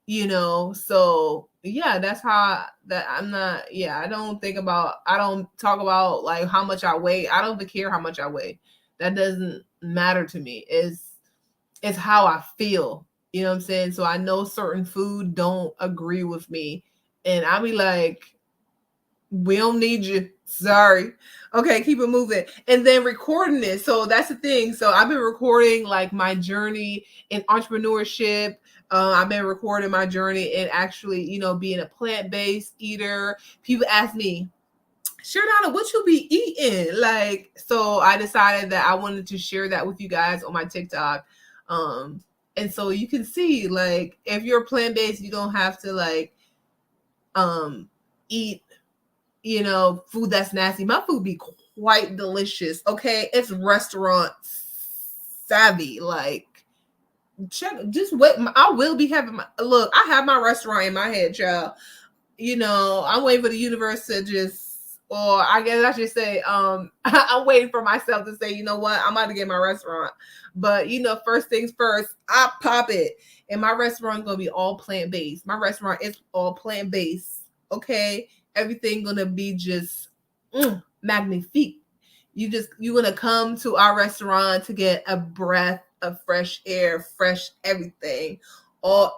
So yeah, that's how that I'm not. Yeah, I don't talk about like how much I weigh. I don't even care how much I weigh. That doesn't matter to me. It's how I feel. You know what I'm saying? So I know certain food don't agree with me, and I'll be like, we don't need you. Sorry. Okay, keep it moving. And then recording it. So that's the thing. So I've been recording like my journey in entrepreneurship. I've been recording my journey in actually, being a plant-based eater. People ask me, Sheridonna, what you be eating? Like, so I decided that I wanted to share that with you guys on my TikTok. And so you can see, like, if you're plant-based, you don't have to like eat food that's nasty. My food be quite delicious. Okay, it's restaurant savvy. Like, check. Just wait. I will be having my look. I have my restaurant in my head, y'all. I'm waiting for the universe to just, or I guess I should say, I'm waiting for myself to say, you know what, I'm about to get my restaurant. But first things first, I pop it, and my restaurant gonna be all plant based. My restaurant is all plant based. Okay. Everything gonna be just magnifique. You're gonna come to our restaurant to get a breath of fresh air, fresh everything,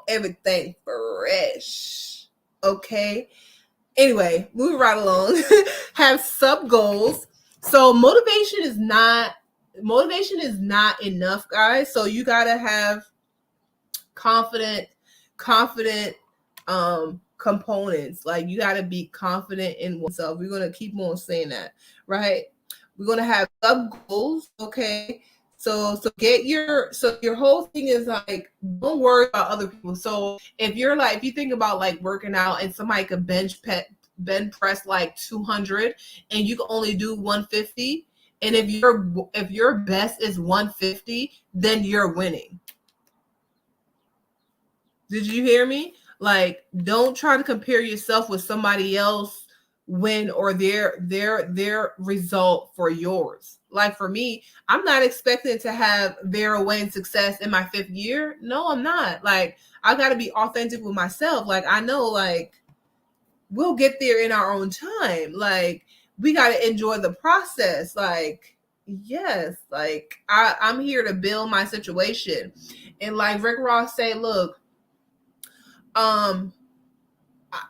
everything fresh. Okay. Anyway, moving right along. Have sub goals. So motivation is not enough, guys. So you gotta have confident components. Like you gotta be confident in oneself. We're gonna keep on saying that, right? We're gonna have sub goals, okay? So your whole thing is like, don't worry about other people. So if you think about like working out and somebody could bench press like 200 and you can only do 150, and if your best is 150, then you're winning. Did you hear me? Like, don't try to compare yourself with somebody else win or their result for yours. Like for me, I'm not expecting to have Vera Wayne success in my 5th year. No, I'm not. Like, I got to be authentic with myself. Like, I know, like, we'll get there in our own time. Like, we got to enjoy the process. Like, yes, like I'm here to build my situation. And like Rick Ross say, look,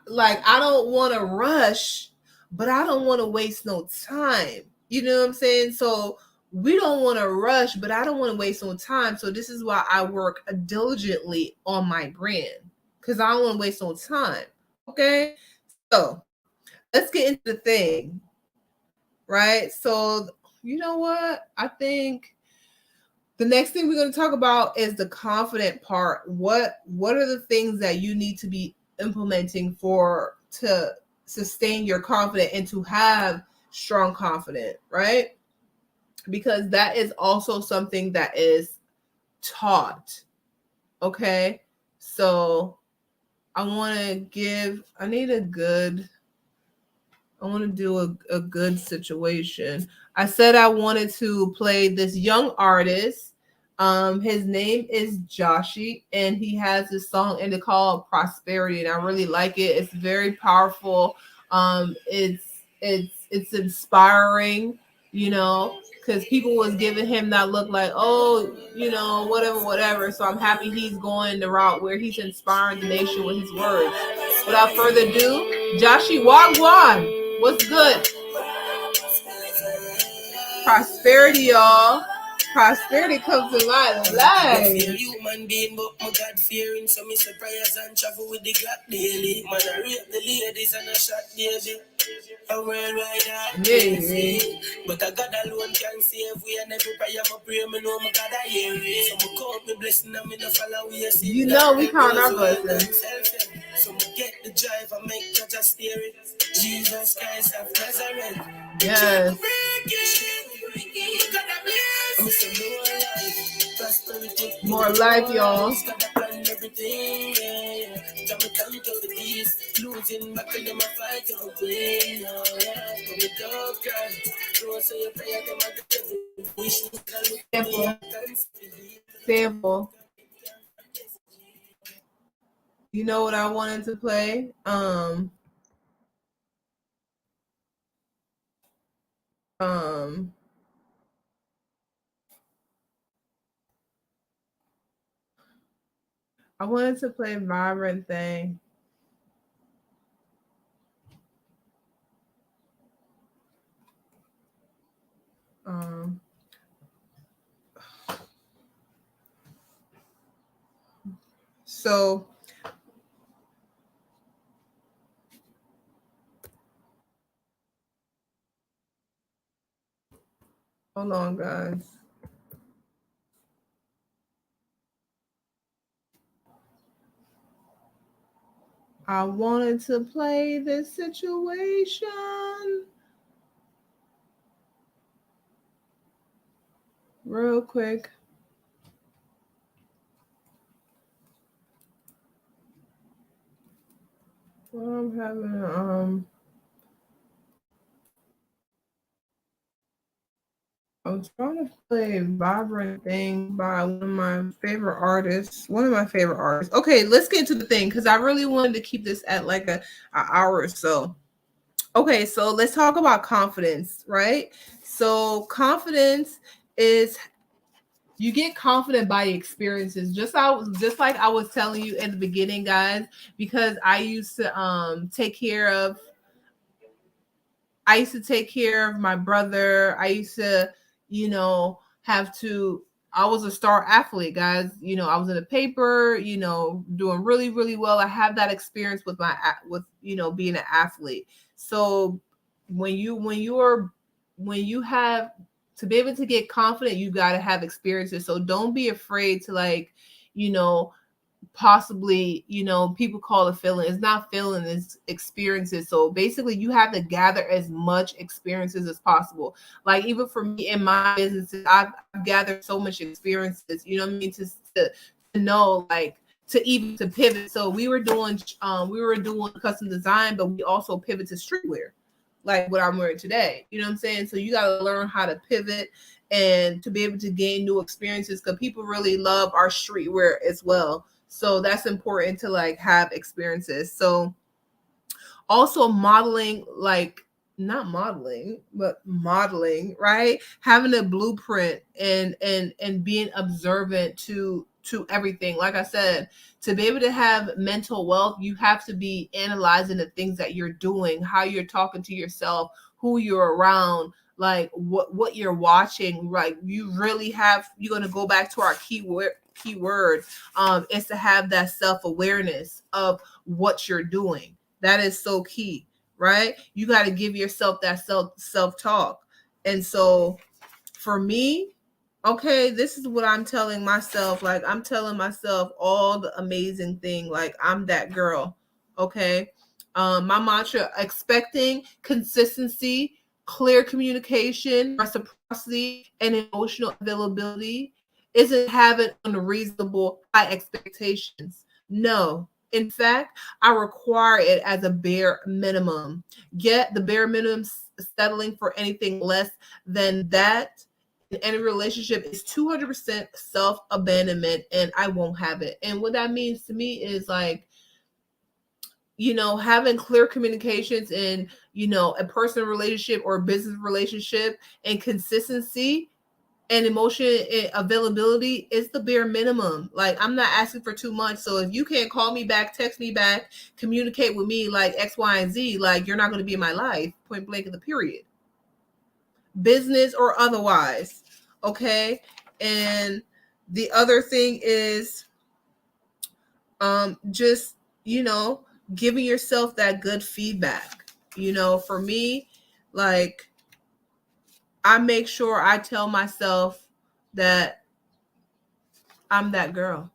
like I don't want to rush, but I don't want to waste no time. You know what I'm saying? So we don't want to rush, but I don't want to waste no time. So this is why I work diligently on my brand, because I don't want to waste no time. Okay, so let's get into the thing, right? So you know what? I think the next thing we're going to talk about is the confident part. What are the things that you need to be implementing to sustain your confidence and to have strong confidence, right? Because that is also something that is taught. Okay, so I want to do a good situation. I said I wanted to play this young artist. His name is Joshi, and he has this song and it's called Prosperity, and I really like it. It's very powerful. It's inspiring, you know, because people was giving him that look like, oh, you know, whatever. So I'm happy he's going the route where he's inspiring the nation with his words. Without further ado, Joshi Wagwan. What's good? Prosperity, y'all. Prosperity comes to life. Human being, but my God fearing, so me say prayers and travel with the Glock daily. Man, I rape the ladies and I shot baby. A worldwide yeah. But I God alone can save we, and every prayer I pray, me know my God I hear it. So me count me blessing and me no follow we. You know we count our blessings. So me get the drive and make God just steer it. Jesus Christ of Nazareth. Yes. More life, y'all. Sample. You know what I wanted to play? I wanted to play Vibrant Thing. So hold on, guys. I wanted to play this situation real quick. Well, I'm having I'm trying to play Vibrant Thing by one of my favorite artists. Okay, let's get into the thing because I really wanted to keep this at like an hour or so. Okay, so let's talk about confidence, right? So confidence is, you get confident by experiences. Just like I was telling you in the beginning, guys, because I used to take care of my brother. I used to, have to. I was a star athlete, guys. I was in the paper. Doing really, really well. I have that experience with being an athlete. So when you have to be able to get confident, you got to have experiences. So don't be afraid to you know possibly, people call it feeling. It's not feeling, it's experiences. So basically you have to gather as much experiences as possible. Like even for me in my businesses, I've gathered so much experiences, you know what I mean, to know, like, to pivot. So we were doing custom design, but we also pivot to streetwear, like what I'm wearing today. You know what I'm saying? So you got to learn how to pivot and to be able to gain new experiences, because people really love our streetwear as well. So that's important to have experiences. So also modeling, like, not modeling but modeling, right? Having a blueprint and being observant to everything. Like I said, to be able to have mental wealth, you have to be analyzing the things that you're doing, how you're talking to yourself, who you're around, like what you're watching. Like you're going to go back to our keyword, is to have that self-awareness of what you're doing. That is so key, right? You got to give yourself that self-talk. And so for me, okay, this is what I'm telling myself. Like, I'm telling myself all the amazing thing. Like, I'm that girl. Okay. My mantra: expecting consistency, clear communication, reciprocity, and emotional availability isn't having unreasonable high expectations. No. In fact, I require it as a bare minimum. Yet the bare minimum, settling for anything less than that in any relationship, is 200% self abandonment, and I won't have it. And what that means to me is, like, having clear communications in, a personal relationship or a business relationship, and consistency and emotion availability is the bare minimum. Like, I'm not asking for too much. So if you can't call me back, text me back, communicate with me like X, Y, and Z, like, you're not going to be in my life, point blank in the period, business or otherwise. Okay. And the other thing is, just, giving yourself that good feedback. For me, like, I make sure I tell myself that I'm that girl.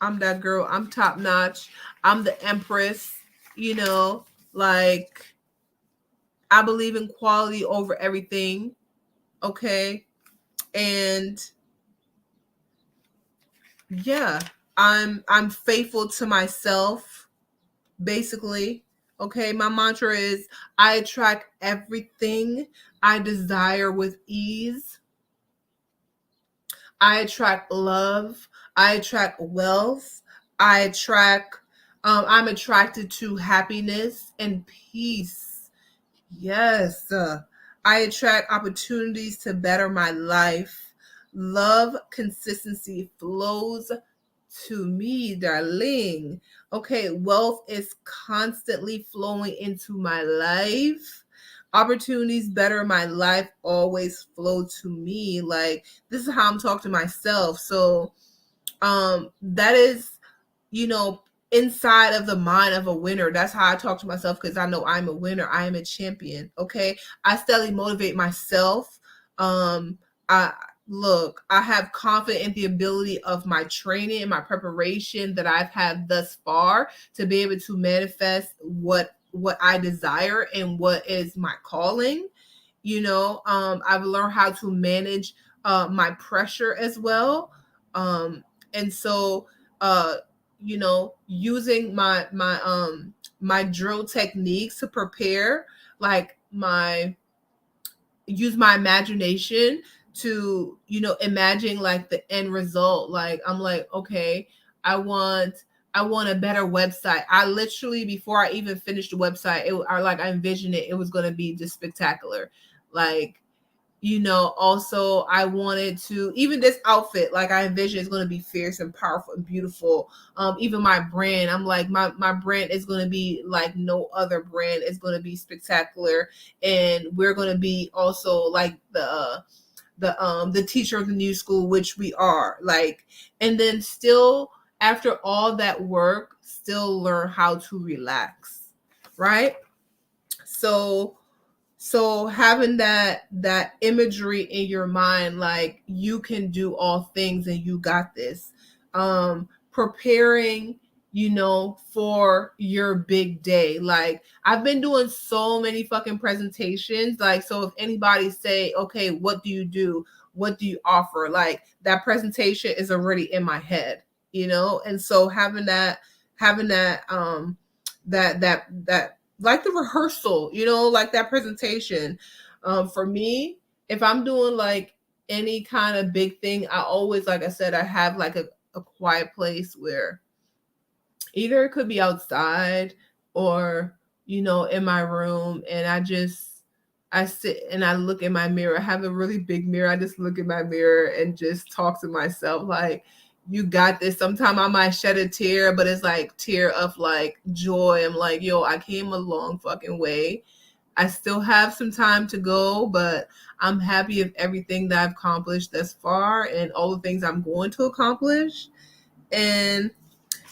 I'm that girl. I'm top notch. I'm the empress, you know, like, I believe in quality over everything. Okay. And yeah, I'm faithful to myself, basically. Okay. My mantra is, I attract everything I desire with ease. I attract love. I attract wealth. I attract, I'm attracted to happiness and peace. Yes. I attract opportunities to better my life. Love consistency flows to me, darling. Okay, wealth is constantly flowing into my life. Opportunities better my life always flow to me. Like, this is how I'm talking to myself. So that is, you know, inside of the mind of a winner. That's how I talk to myself, because I know I'm a winner. I am a champion. Okay. I steadily motivate myself. I look, I have confidence in the ability of my training and my preparation that I've had thus far to be able to manifest what I desire and what is my calling. I've learned how to manage my pressure as well. And so uh using my drill techniques to prepare, like, my use my imagination to imagine, like, the end result. Like, I'm like, okay, I want I want a better website. I literally, before I even finished the website, I envisioned it. It was going to be just spectacular. Like, also I wanted to, even this outfit, like I envision it's going to be fierce and powerful and beautiful. Even my brand, I'm like, my brand is going to be like no other brand. It's going to be spectacular. And we're going to be also like the teacher of the new school, which we are, like, and then still after all that work, still learn how to relax, right? So having that imagery in your mind, like you can do all things and you got this. Preparing, for your big day. Like I've been doing so many fucking presentations. Like, so if anybody say, okay, what do you do? What do you offer? Like that presentation is already in my head, And so having that that like the rehearsal, like that presentation. For me, if I'm doing like any kind of big thing, I always, like I said, I have like a quiet place where either it could be outside or, in my room. And I sit and I look in my mirror. I have a really big mirror. I just look in my mirror and just talk to myself like, you got this. Sometimes I might shed a tear, but it's like tear of like joy. I'm like, yo, I came a long fucking way. I still have some time to go, but I'm happy of everything that I've accomplished thus far and all the things I'm going to accomplish. And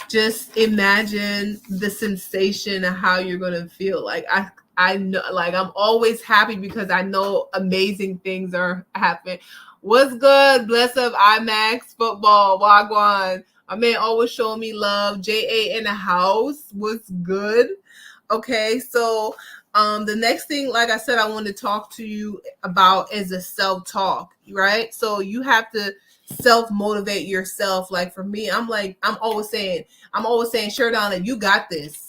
just imagine the sensation of how you're going to feel. Like I know, like I'm always happy because I know amazing things are happening. What's good? Bless up IMAX football. Wagwan. My man always showing me love. JA in the house. What's good? Okay, so the next thing, like I said, I want to talk to you about is a self-talk, right? So you have to self-motivate yourself. Like for me, I'm always saying, Sheridonna, you got this.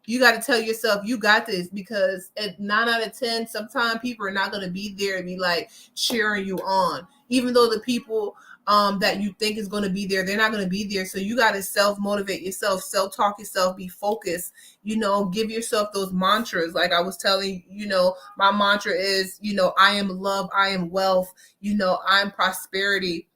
You got to tell yourself you got this, because at 9 out of 10, sometimes people are not going to be there to be like cheering you on. Even though the people that you think is going to be there, they're not going to be there. So you got to self-motivate yourself, self-talk yourself, be focused, give yourself those mantras. Like I was telling, my mantra is, I am love, I am wealth, I'm prosperity.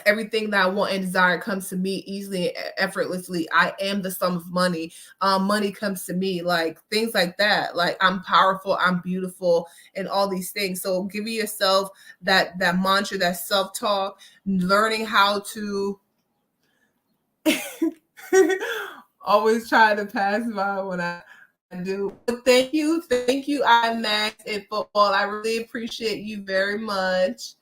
Everything that I want and desire comes to me easily and effortlessly. I am the sum of money. Money comes to me, like things like that. Like I'm powerful, I'm beautiful, and all these things. So giving yourself that mantra, that self-talk, learning how to always try to pass by when I do. But thank you, IMAX and football. I really appreciate you very much.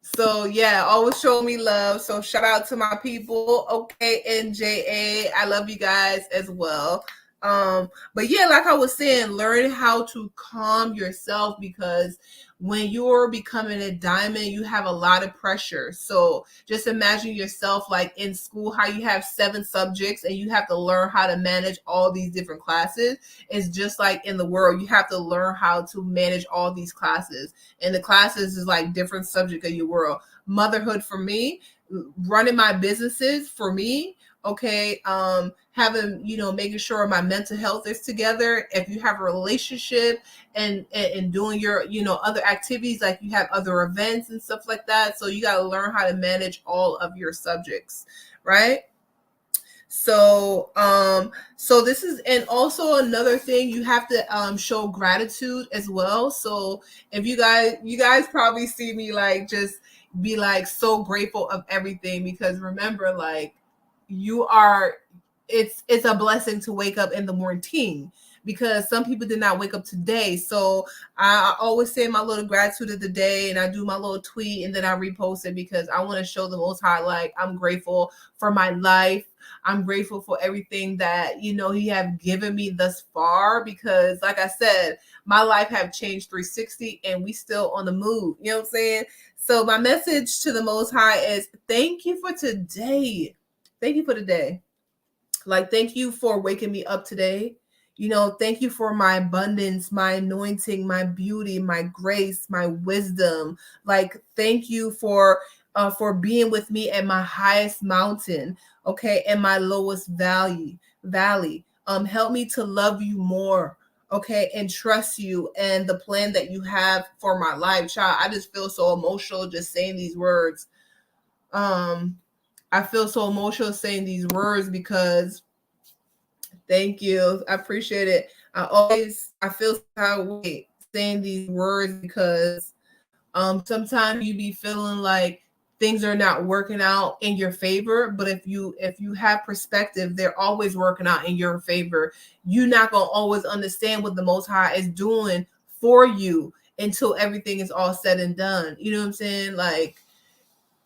So yeah, always show me love. So shout out to my people. Okay, NJA. I love you guys as well. But yeah, like I was saying, learn how to calm yourself, because when you're becoming a diamond, you have a lot of pressure. So just imagine yourself like in school, how you have 7 subjects and you have to learn how to manage all these different classes. It's just like in the world, you have to learn how to manage all these classes. And the classes is like different subject of your world. Motherhood for me, running my businesses for me, okay, having, making sure my mental health is together. If you have a relationship and doing your, other activities, like you have other events and stuff like that. So you got to learn how to manage all of your subjects, right? So this is, and also another thing, you have to show gratitude as well. So if you guys probably see me like just be like so grateful of everything, because remember, like you are, it's a blessing to wake up in the morning, because some people did not wake up today. So I always say my little gratitude of the day, and I do my little tweet, and then I repost it, because I want to show the Most High, like I'm grateful for my life. I'm grateful for everything that, he have given me thus far, because like I said, my life have changed 360 and we still on the move. You know what I'm saying? So my message to the Most High is thank you for today. Thank you for today. Like, thank you for waking me up today. Thank you for my abundance, my anointing, my beauty, my grace, my wisdom. Like, thank you for for being with me at my highest mountain, okay, and my lowest valley. Help me to love you more, okay, and trust you and the plan that you have for my life. Child, I just feel so emotional just saying these words. I feel so emotional saying these words because thank you. I appreciate it. I feel so way saying these words because sometimes you be feeling like things are not working out in your favor, but if you have perspective, they're always working out in your favor. You're not gonna always understand what the Most High is doing for you until everything is all said and done. You know what I'm saying? Like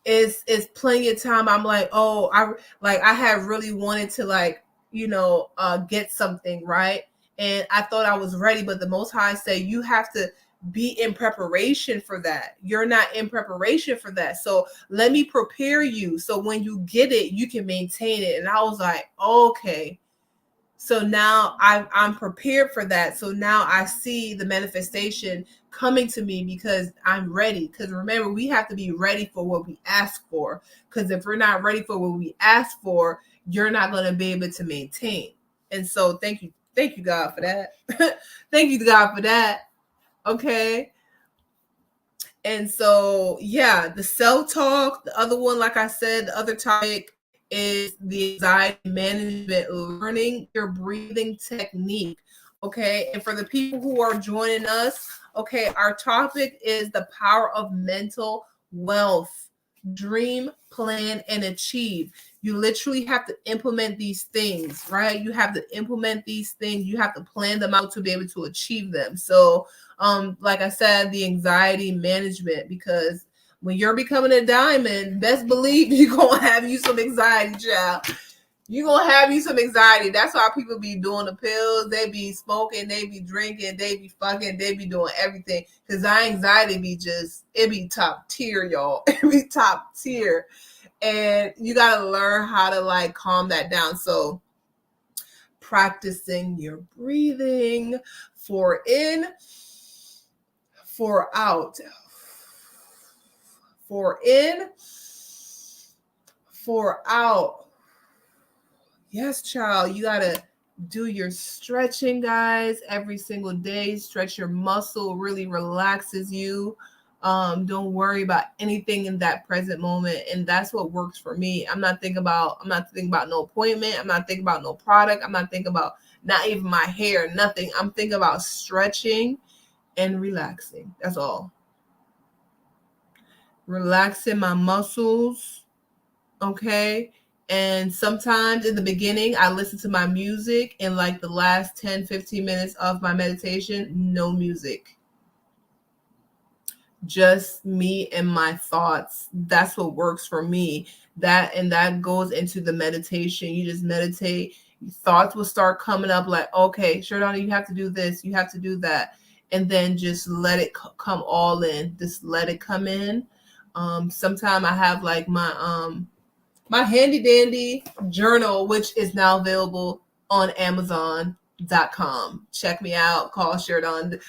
it's plenty of time. I'm like, oh, I had really wanted to get something right, and I thought I was ready, but the Most High said you have to be in preparation for that. You're not in preparation for that, so let me prepare you so when you get it, you can maintain it. And I was like, okay. So now I'm prepared for that. So now I see the manifestation coming to me because I'm ready. Because remember, we have to be ready for what we ask for. Because if we're not ready for what we ask for, you're not going to be able to maintain. And so thank you God for that. Thank you God for that. Okay. And so, yeah, the self-talk, the other one, like I said, the other topic is the anxiety management, learning your breathing technique. Okay. And for the people who are joining us, okay, our topic is the power of mental wealth. Dream, plan, and achieve. You literally have to implement these things, right? You have to implement these things. You have to plan them out to be able to achieve them. So, like I said, the anxiety management, because when you're becoming a diamond, best believe you're gonna have you some anxiety, child. You're gonna have you some anxiety. That's why people be doing the pills, they be smoking, they be drinking, they be fucking, they be doing everything. Cause our anxiety be it be top tier, y'all. It be top tier. And you gotta learn how to like calm that down. So practicing your breathing, 4 in, 4 out, 4 in, 4 out. Yes, child, you gotta do your stretching, guys, every single day. Stretch your muscle, really relaxes you. Don't worry about anything in that present moment, and that's what works for me. I'm not thinking about no appointment. I'm not thinking about no product. I'm not thinking about not even my hair, nothing. I'm thinking about stretching and relaxing. That's all. Relaxing my muscles. Okay. And sometimes in the beginning, I listen to my music, and like the last 10-15 minutes of my meditation, no music. Just me and my thoughts. That's what works for me. That goes into the meditation. You just meditate. Thoughts will start coming up like, okay, Sheridonna, you have to do this, you have to do that. And then just let it come all in. Just let it come in. Sometime I have like my handy dandy journal, which is now available on Amazon.com. Check me out. Call Sheridonna.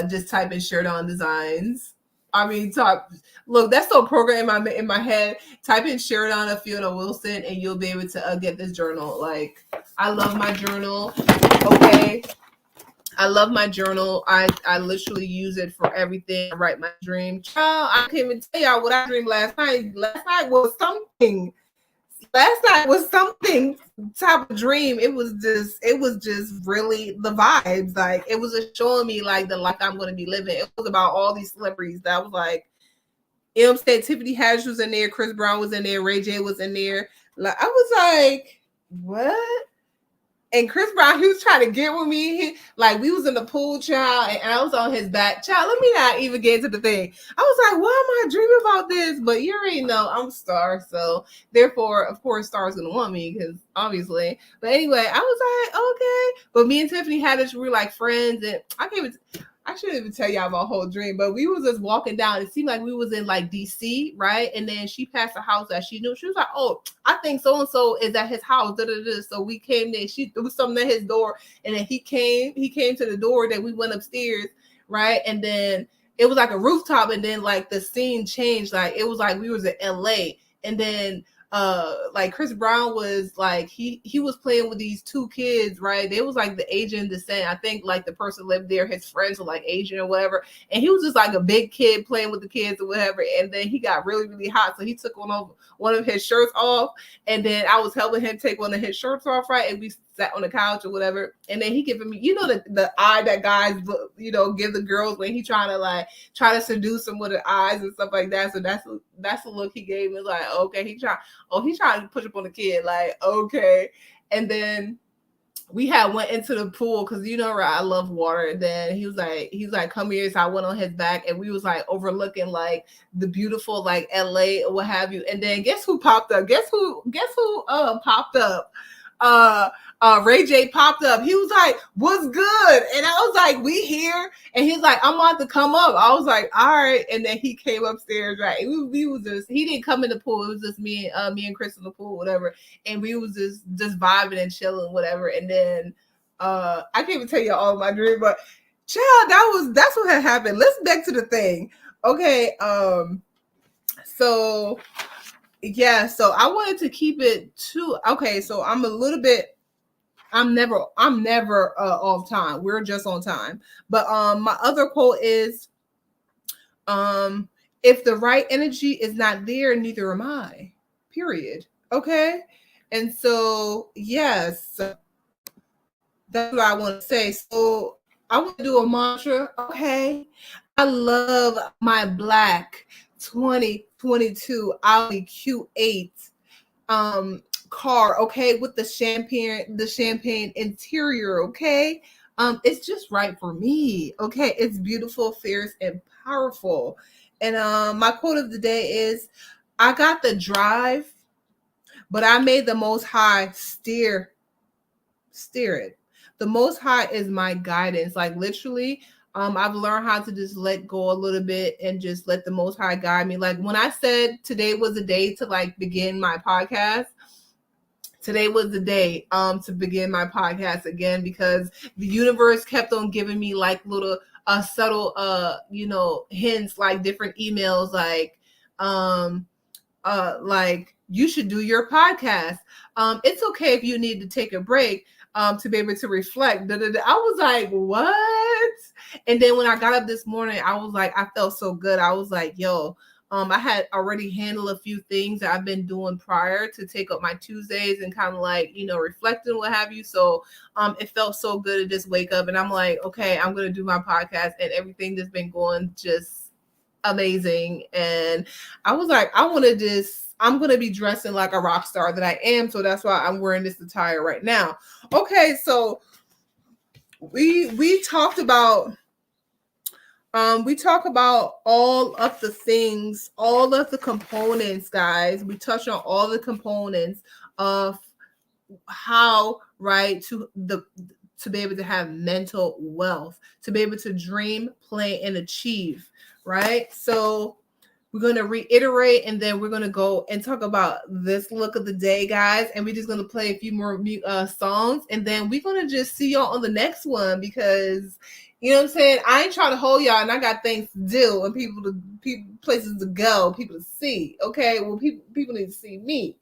Just type in Sheridonna Designs. I mean, look, that's so programmed in my head. Type in Sheridonna Fiona Wilson, and you'll be able to get this journal. Like, I love my journal. Okay. I love my journal. I literally use it for everything. I write my dream. Child, I can't even tell y'all what I dreamed last night. Last night was something type of dream. It was just really the vibes. Like, it was just showing me like the life I'm going to be living. It was about all these celebrities that was like, you know what I'm saying? Tiffany Haddish was in there, Chris Brown was in there, Ray J was in there. Like, I was like, what? And Chris Brown, he was trying to get with me. We was in the pool, child, and I was on his back. Child, let me not even get into the thing. I was like, why am I dreaming about this? But you already know I'm a star, so therefore, of course, Star's gonna want me, because obviously. But anyway, I was like, okay. But me and Tiffany Haddish, we were like friends, and I shouldn't even tell y'all my whole dream, but we was just walking down. It seemed like we was in like DC, right? And then she passed a house that she knew. She was like, oh, I think so-and-so is at his house. So we came there. There was something at his door. And then he came to the door. Then we went upstairs, right? And then it was like a rooftop, and then like the scene changed. Like it was like we was in LA, and then like Chris Brown was like he was playing with these two kids, right? They was like the Asian descent. I think like the person lived there, his friends were like Asian or whatever, and he was just like a big kid playing with the kids or whatever. And then he got really, really hot, so he took one of his shirts off, and then I was helping him take one of his shirts off, right? And we sat on the couch or whatever, and then he giving me, the eye that guys, give the girls when he trying to seduce them with the eyes and stuff like that. So that's the look he gave me. Like, okay, he's trying to push up on the kid, like, okay. And then we had went into the pool because I love water. And then he's like, come here. So I went on his back, and we was like overlooking like the beautiful like LA or what have you. And then guess who popped up? Guess who popped up? Ray J popped up. He was like, what's good? And I was like, we here. And he's like, I'm about to come up. I was like, all right. And then he came upstairs, right? We was just, he didn't come in the pool. It was just me and Chris in the pool, whatever. And we was just vibing and chilling, whatever. And then I can't even tell you all my dream, but child, that's what had happened. Let's back to the thing. Okay. So yeah, so I wanted to keep it too. Okay, so I'm never off time. We're just on time. But my other quote is if the right energy is not there, neither am I. Period. Okay? And so yes, that's what I want to say. So I want to do a mantra. Okay. I love my black 2022 Audi Q8 car, okay, with the champagne interior, okay. It's just right for me, okay. It's beautiful, fierce, and powerful. And my quote of the day is, I got the drive, but I made the Most High steer it. The Most High is my guidance. Like literally, I've learned how to just let go a little bit and just let the Most High guide me. Like when I said today was the day to like begin my podcast, today was the day to begin my podcast again, because the universe kept on giving me like little subtle hints, like different emails, like you should do your podcast. It's okay if you need to take a break to be able to reflect. I was like, what? And then when I got up this morning, I was like, I felt so good. I was like, yo, I had already handled a few things that I've been doing prior to take up my Tuesdays and kind of like, reflecting, what have you. So it felt so good to just wake up and I'm like, okay, I'm going to do my podcast, and everything that's been going just amazing. And I was like, I'm going to be dressing like a rock star that I am. So that's why I'm wearing this attire right now. Okay. So we talked about all of the things, all of the components, guys. We touched on all the components of how, right, to be able to have mental wealth, to be able to dream, play, and achieve, right? So we're going to reiterate, and then we're going to go and talk about this look of the day, guys. And we're just going to play a few more songs, and then we're going to just see y'all on the next one, because you know what I'm saying? I ain't trying to hold y'all, and I got things to do and people places to go, people to see. Okay, well, people need to see me.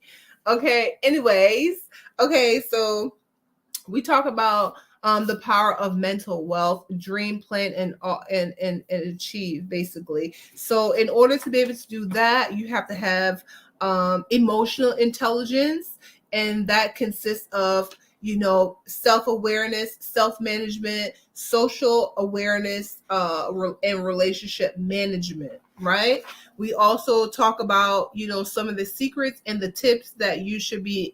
Okay, anyways, okay, so we talk about the power of mental wealth, dream, plan, and achieve, basically. So in order to be able to do that, you have to have emotional intelligence, and that consists of self-awareness, self-management, social awareness, and relationship management, right? We also talk about some of the secrets and the tips that you should be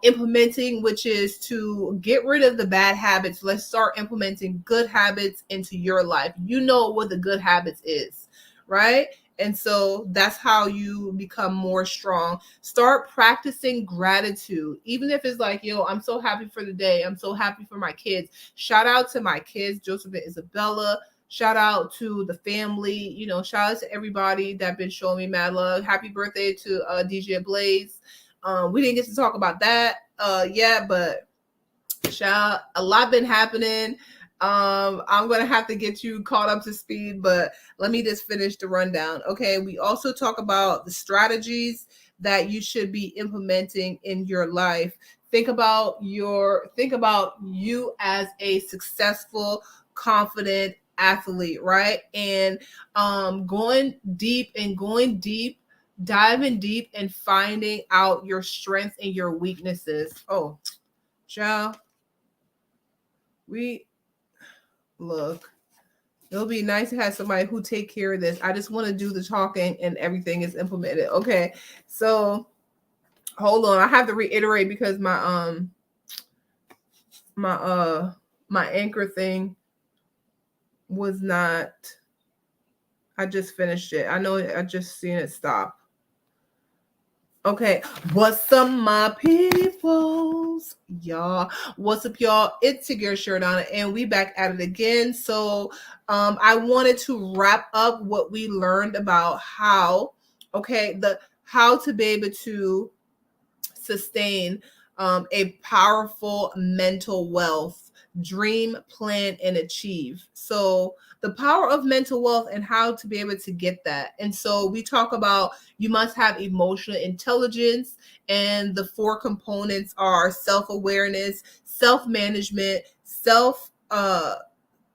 implementing, which is to get rid of the bad habits. Let's start implementing good habits into your life. You know what the good habits is, right? And so that's how you become more strong. Start practicing gratitude. Even if it's like, I'm so happy for the day. I'm so happy for my kids. Shout out to my kids, Joseph and Isabella. Shout out to the family. Shout out to everybody that been showing me mad love. Happy birthday to DJ Blaze. We didn't get to talk about that yet, but shout out. A lot been happening. I'm gonna have to get you caught up to speed, but let me just finish the rundown. Okay, we also talk about the strategies that you should be implementing in your life. Think about you as a successful, confident athlete, right? And going deep, diving deep and finding out your strengths and your weaknesses. Oh, child, we look. It'll be nice to have somebody who take care of this. I just want to do the talking and everything is implemented. Okay. So hold on. I have to reiterate because my my anchor thing was not, I just finished it. I know I just seen it stop. Okay, what's up, my peoples? Y'all, what's up, y'all? It's your girl Sheridonna, and we back at it again. So, I wanted to wrap up what we learned about how to be able to sustain a powerful mental wealth, dream, plan, and achieve. So, the power of mental wealth and how to be able to get that. And so, we talk about you must have emotional intelligence, and the four components are self awareness, self management, self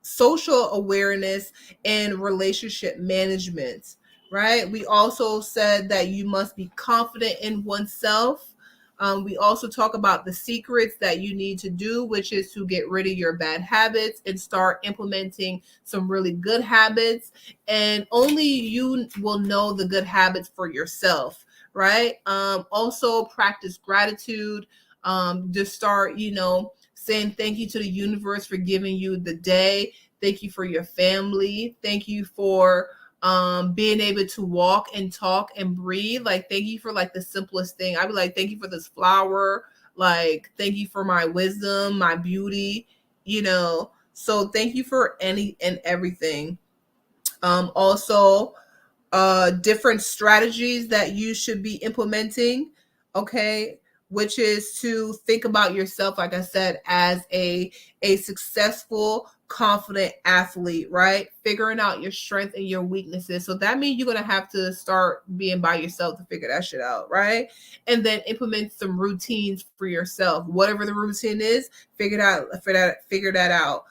social awareness, and relationship management, right? We also said that you must be confident in oneself. We also talk about the secrets that you need to do, which is to get rid of your bad habits and start implementing some really good habits. And only you will know the good habits for yourself, right? Also, practice gratitude. Just start, saying thank you to the universe for giving you the day. Thank you for your family. Thank you for being able to walk and talk and breathe. Like, thank you for like the simplest thing. I'd be like, thank you for this flower. Like, thank you for my wisdom, my beauty, So thank you for any and everything. Also, different strategies that you should be implementing, okay, which is to think about yourself, like I said, as a successful, confident athlete, right? Figuring out your strength and your weaknesses. So that means you're gonna have to start being by yourself to figure that shit out, right? And then implement some routines for yourself. Whatever the routine is, figure that out.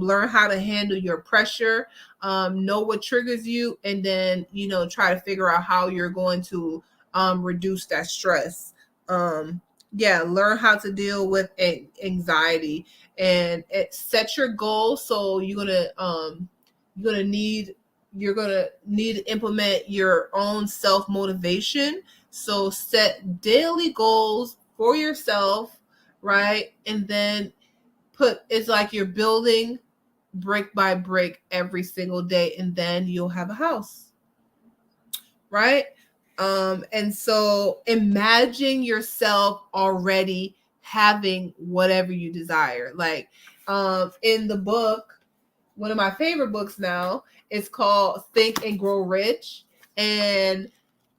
Learn how to handle your pressure, know what triggers you, and then try to figure out how you're going to reduce that stress. Learn how to deal with anxiety, and set your goals. So you're gonna need to implement your own self motivation. So set daily goals for yourself, right? And then it's like you're building brick by brick every single day, and then you'll have a house, right? And so imagine yourself already having whatever you desire. Like, in the book, one of my favorite books now, it's called Think and Grow Rich, and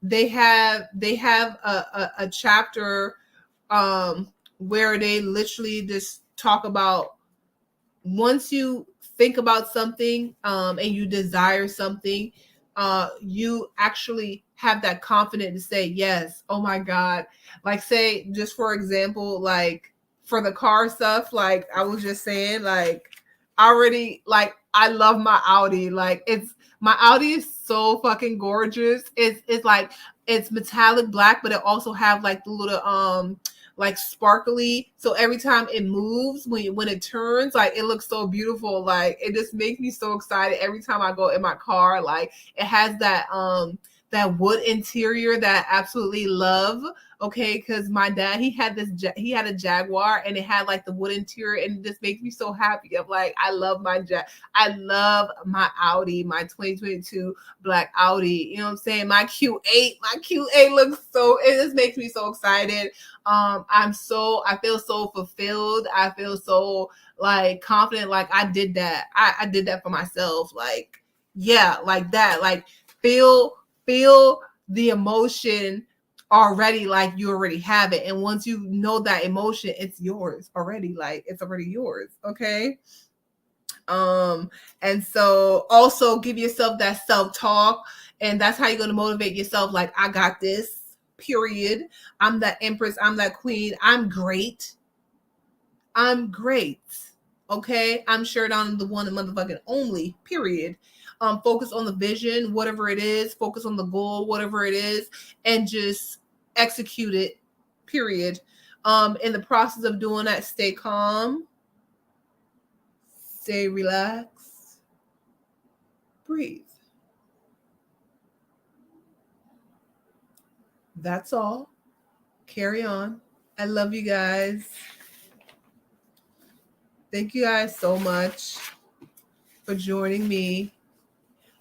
they have a chapter where they literally just talk about, once you think about something and you desire something, you actually have that confidence to say yes. Oh my God. Like, say, just for example, like for the car stuff, like I was just saying, like, I love my Audi. Like, my Audi is so fucking gorgeous. It's like, it's metallic black, but it also have like the little like sparkly, so every time it moves, when it turns, like, it looks so beautiful. Like, it just makes me so excited every time I go in my car. Like, it has that wood interior that I absolutely love. Okay, because my dad, he had a Jaguar, and it had like the wood interior, and it just makes me so happy. I'm like, I love I love my Audi, my 2022 black Audi. You know what I'm saying? My Q8 looks so, it just makes me so excited. I feel so fulfilled. I feel so like confident. Like, I did that. I did that for myself. Like, yeah, like that. Like, feel the emotion already, like you already have it. And once you know that emotion, it's yours already. Like, it's already yours. Okay. And so also give yourself that self-talk, and that's how you're going to motivate yourself. Like, I got this, period. I'm that empress. I'm that queen. I'm great. I'm great. Okay. I'm Sheridonna, the one and motherfucking only, period. Focus on the vision, whatever it is, focus on the goal, whatever it is, and just execute it, period. In the process of doing that, stay calm, stay relaxed, breathe. That's all. Carry on. I love you guys. Thank you guys so much for joining me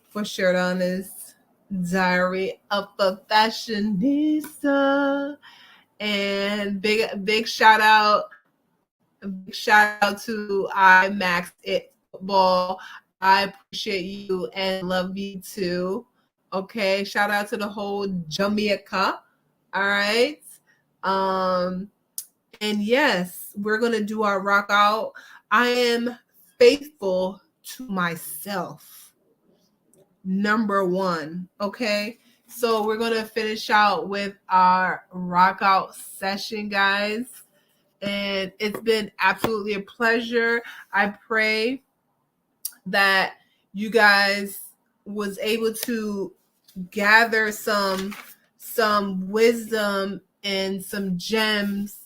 for Sheridonna's Diary of a Fashionista. And big shout out to IMAX It Football. I appreciate you and love you too. Okay, shout out to the whole Jamaica. All right. And yes, we're gonna do our rock out. I am faithful to myself. Number one. Okay. So we're gonna finish out with our rock out session, guys. And it's been absolutely a pleasure. I pray that you guys was able to gather some wisdom and some gems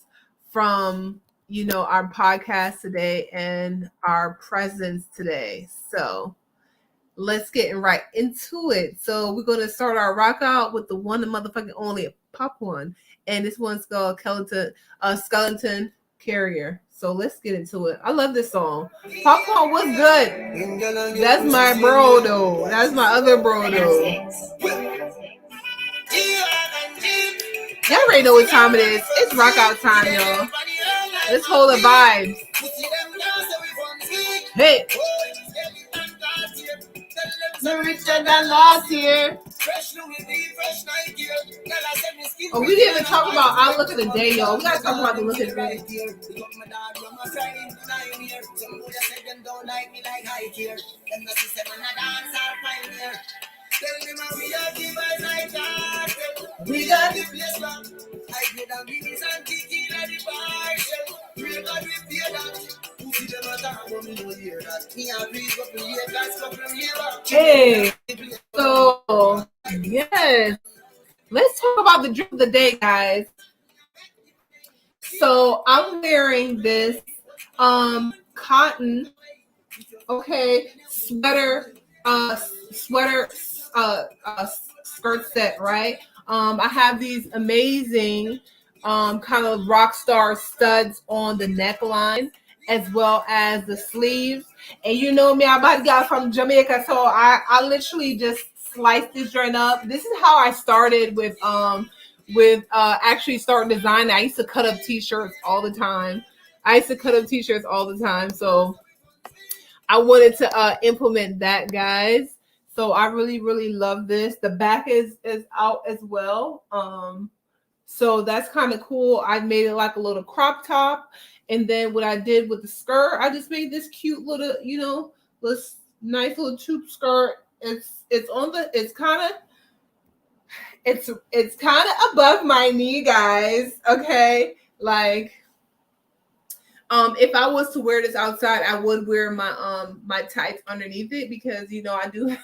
from our podcast today and our presence today. So let's get right into it. So we're going to start our rock out with the one and motherfucking only Popcorn, and this one's called Skeleton Carrier. So let's get into it. I love this song. Popcorn was good. That's my bro though. That's my other bro though. Y'all already know what time it is. It's rock out time, y'all. Let's hold the vibes. Hey. The rich and the lost here. Oh, we didn't even talk about outlook of the day, y'all. We gotta talk about the look of the day. We got the place back. I get a minis and kiki at the bar. Pray God we pay that. Who see them at home, we know hear that. Me and please go to here, guys, go from here. Hey, so yes, let's talk about the drip of the day, guys. So I'm wearing this cotton, okay, sweater skirt set, right? I have these amazing kind of rock star studs on the neckline as well as the sleeves. And you know me, I about got from Jamaica, so I literally just sliced this joint up. This is how I started with actually starting designing. I used to cut up t-shirts all the time. So I wanted to implement that, guys. So I really, really love this. The back is out as well. So that's kind of cool. I made it like a little crop top. And then what I did with the skirt, I just made this cute little, this nice little tube skirt. It's kind of above my knee, guys. Okay. Like, if I was to wear this outside, I would wear my tights underneath it because I do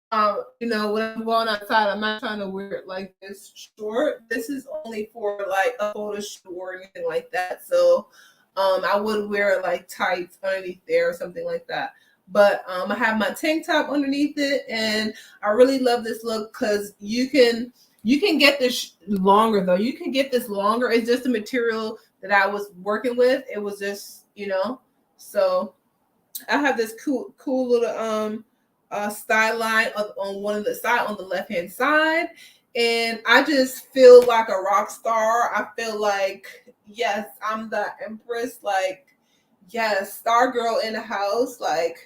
when I'm going outside, I'm not trying to wear it like this short. This is only for like a photo shoot or anything like that. So I would wear like tights underneath there or something like that. But I have my tank top underneath it, and I really love this look because you can get this longer though. You can get this longer. It's just the material that I was working with. It was just so I have this cool little style line on one of the side on the left hand side, and I just feel like a rock star. I feel like yes, I'm the empress. Like yes, star girl in the house. Like,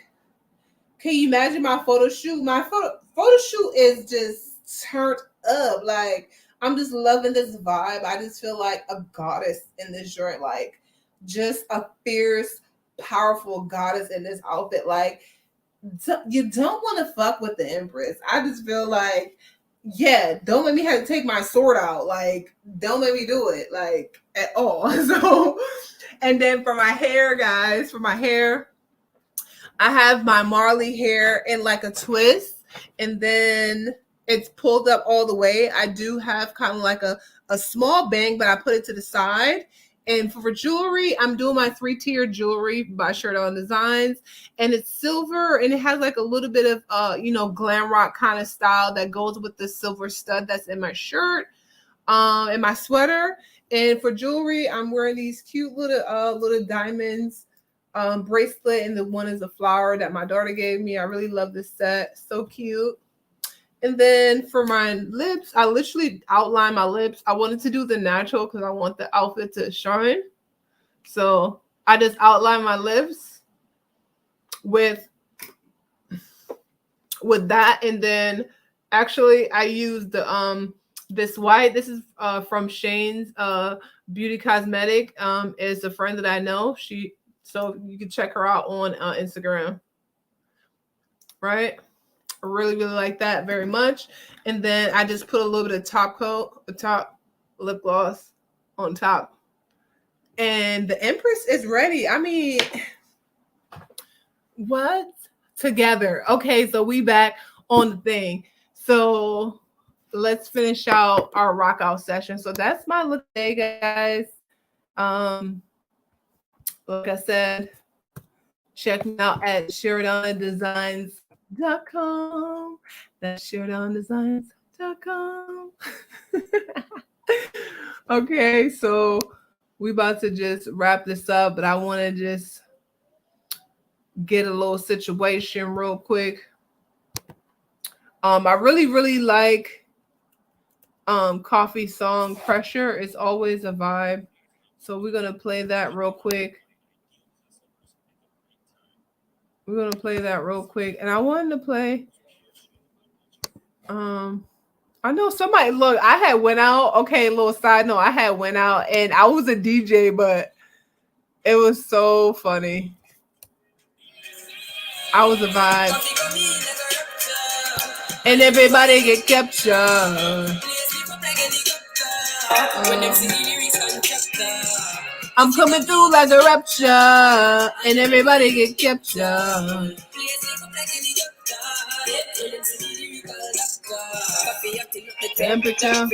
can you imagine my photo shoot? My photo shoot is just turned up. Like, I'm just loving this vibe. I just feel like a goddess in this joint. Like, just a fierce powerful goddess in this outfit. Like, you don't want to fuck with the Empress. I just feel like, yeah, don't make me have to take my sword out. Like, don't make me do it, like, at all. So, and then for my hair, guys, I have my Marley hair in like a twist, and then it's pulled up all the way. I do have kind of like a small bang, but I put it to the side. And for jewelry, I'm doing my 3-tier jewelry by Sheridonna Designs, and it's silver, and it has like a little bit of glam rock kind of style that goes with the silver stud that's in my shirt, and my sweater. And for jewelry, I'm wearing these cute little diamonds, bracelet, and the one is a flower that my daughter gave me. I really love this set, so cute. And then for my lips, I literally outline my lips. I wanted to do the natural because I want the outfit to shine. So I just outline my lips with that. And then actually I use the this white. This is from Shane's Beauty Cosmetic. Is a friend that I know. So you can check her out on Instagram. Right? I really, really like that very much. And then I just put a little bit of top lip gloss on top. And the Empress is ready. I mean, what? Together. Okay, so we back on the thing. So let's finish out our rock out session. So that's my look today, guys. Like I said, check me out at SheridonnaDesigns.com. That's SheridonnaDesigns.com. Okay, so we about to just wrap this up, but I want to just get a little situation real quick. I really, really like Coffee song Pressure. It's always a vibe. So we're gonna play that real quick. And I wanted to play. I know somebody. Look, I had went out. Okay, little side note. I had went out, and I was a DJ, but it was so funny. I was a vibe, and everybody get captured. I'm coming through like a rapture, and everybody get captured. Temperature.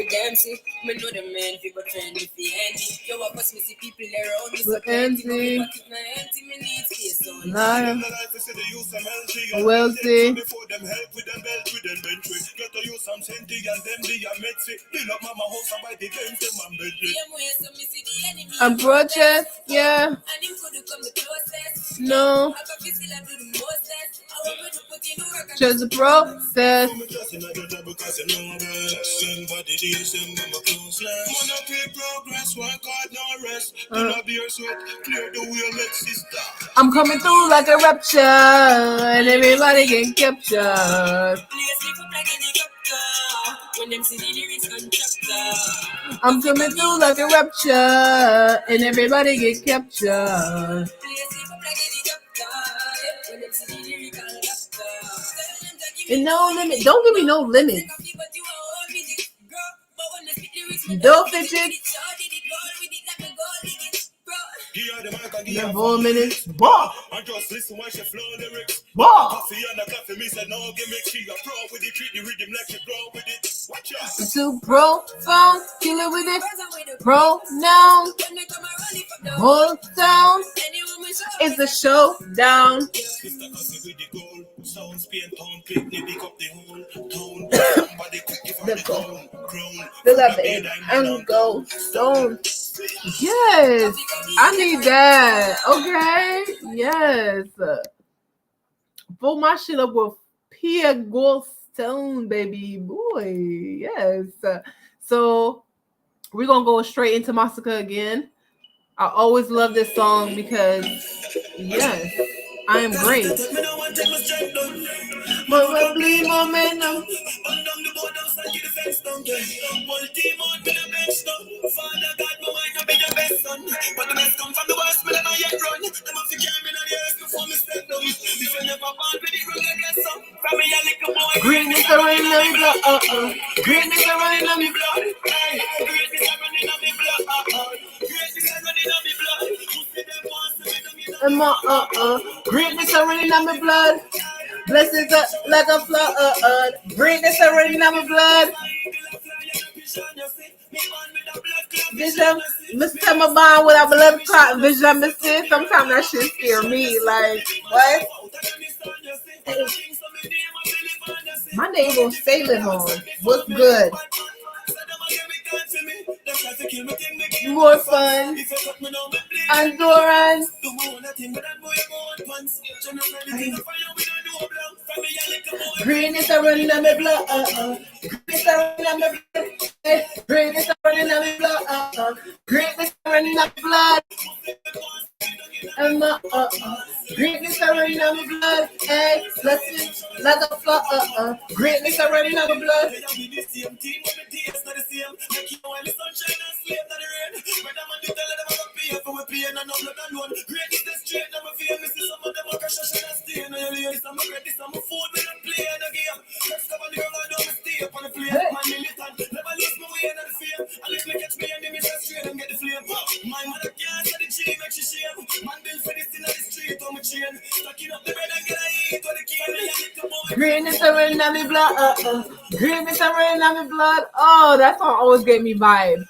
Wealthy. I'm protest, yeah. No. Just a process. I'm coming through like a rapture, and everybody get captured. I'm coming through like a rapture, and everybody get captured. And no limit. Don't give me no limit. Don't fidget. The 4 minutes. Bah. I just listen when she flow lyrics. Bah. Coffee and a coffee, me said no gimmick. She a pro with it, treat the rhythm like she grow with it. Watch out. Too profound, kill it with it. Pronoun. Hold down. It's a showdown. Fill up it and go stone. Yes, I need that. Okay, yes. Pull my shit up with Pia Goldstone, baby boy. Yes. So we're gonna go straight into Massacre again. I always love this song because yes, I am great. are running on me blood. Greatness are running on me blood. Greatness are running on me blood. Greatness are running on me blood. Greatness are running on my blood. Blessings are like a flood. Greatness are running on my blood. Vision, Mr. Mabon with a blood clot. Vision, Mr. Sometimes that shit scare me. Like, what? My neighbor stay live on. What's good? More fun. Endurance. Greatness are running on my blood. Greatness are running on my blood. Greatness are running on my blood. Greatness are running on my blood. Greatness are running on my blood. Hey, blessings like a flood. Greatness are running on my blood. Greatness are running on my blood. Greatness are running on my blood. Oh, that song always gave me vibes.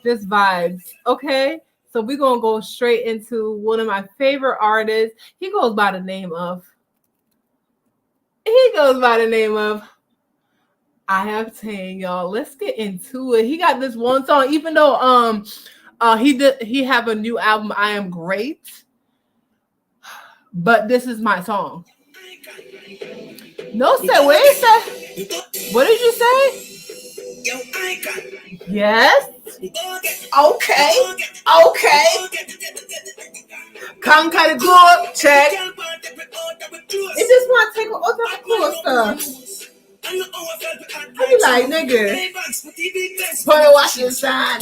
Just vibes. Okay. So we're gonna go straight into one of my favorite artists. He goes by the name of I Have 10, y'all. Let's get into it. He got this one song, even though he have a new album, I Am Great. But this is my song. No, sir. Where is that? What did you say? Yes. Okay. Come kind of good. Check. It just want to take all the cool stuff. I be like, nigga, put a washing sign.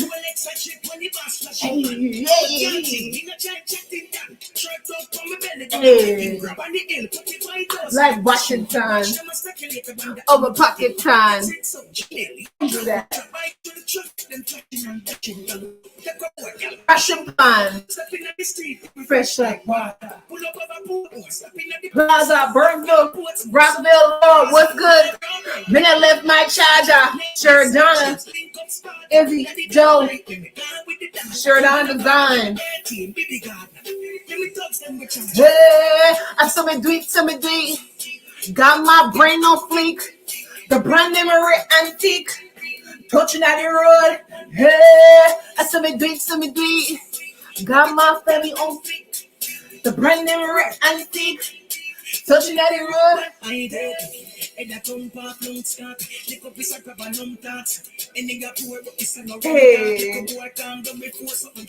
Hey. Like Washington over pocket time. Do that. Fashion plan. Fresh like water. Plaza, Burnville, Rockville, Lord, what's good? Then I left my charger. Sheridonna, Izzy, Joe, Sheridonna design. Hey, I saw me do it. Got my brain on fleek. The brand name antique. Touching at the road. Hey, I saw me do it. Got my family on fleek. The brand name antique. Touching at the road. Hey.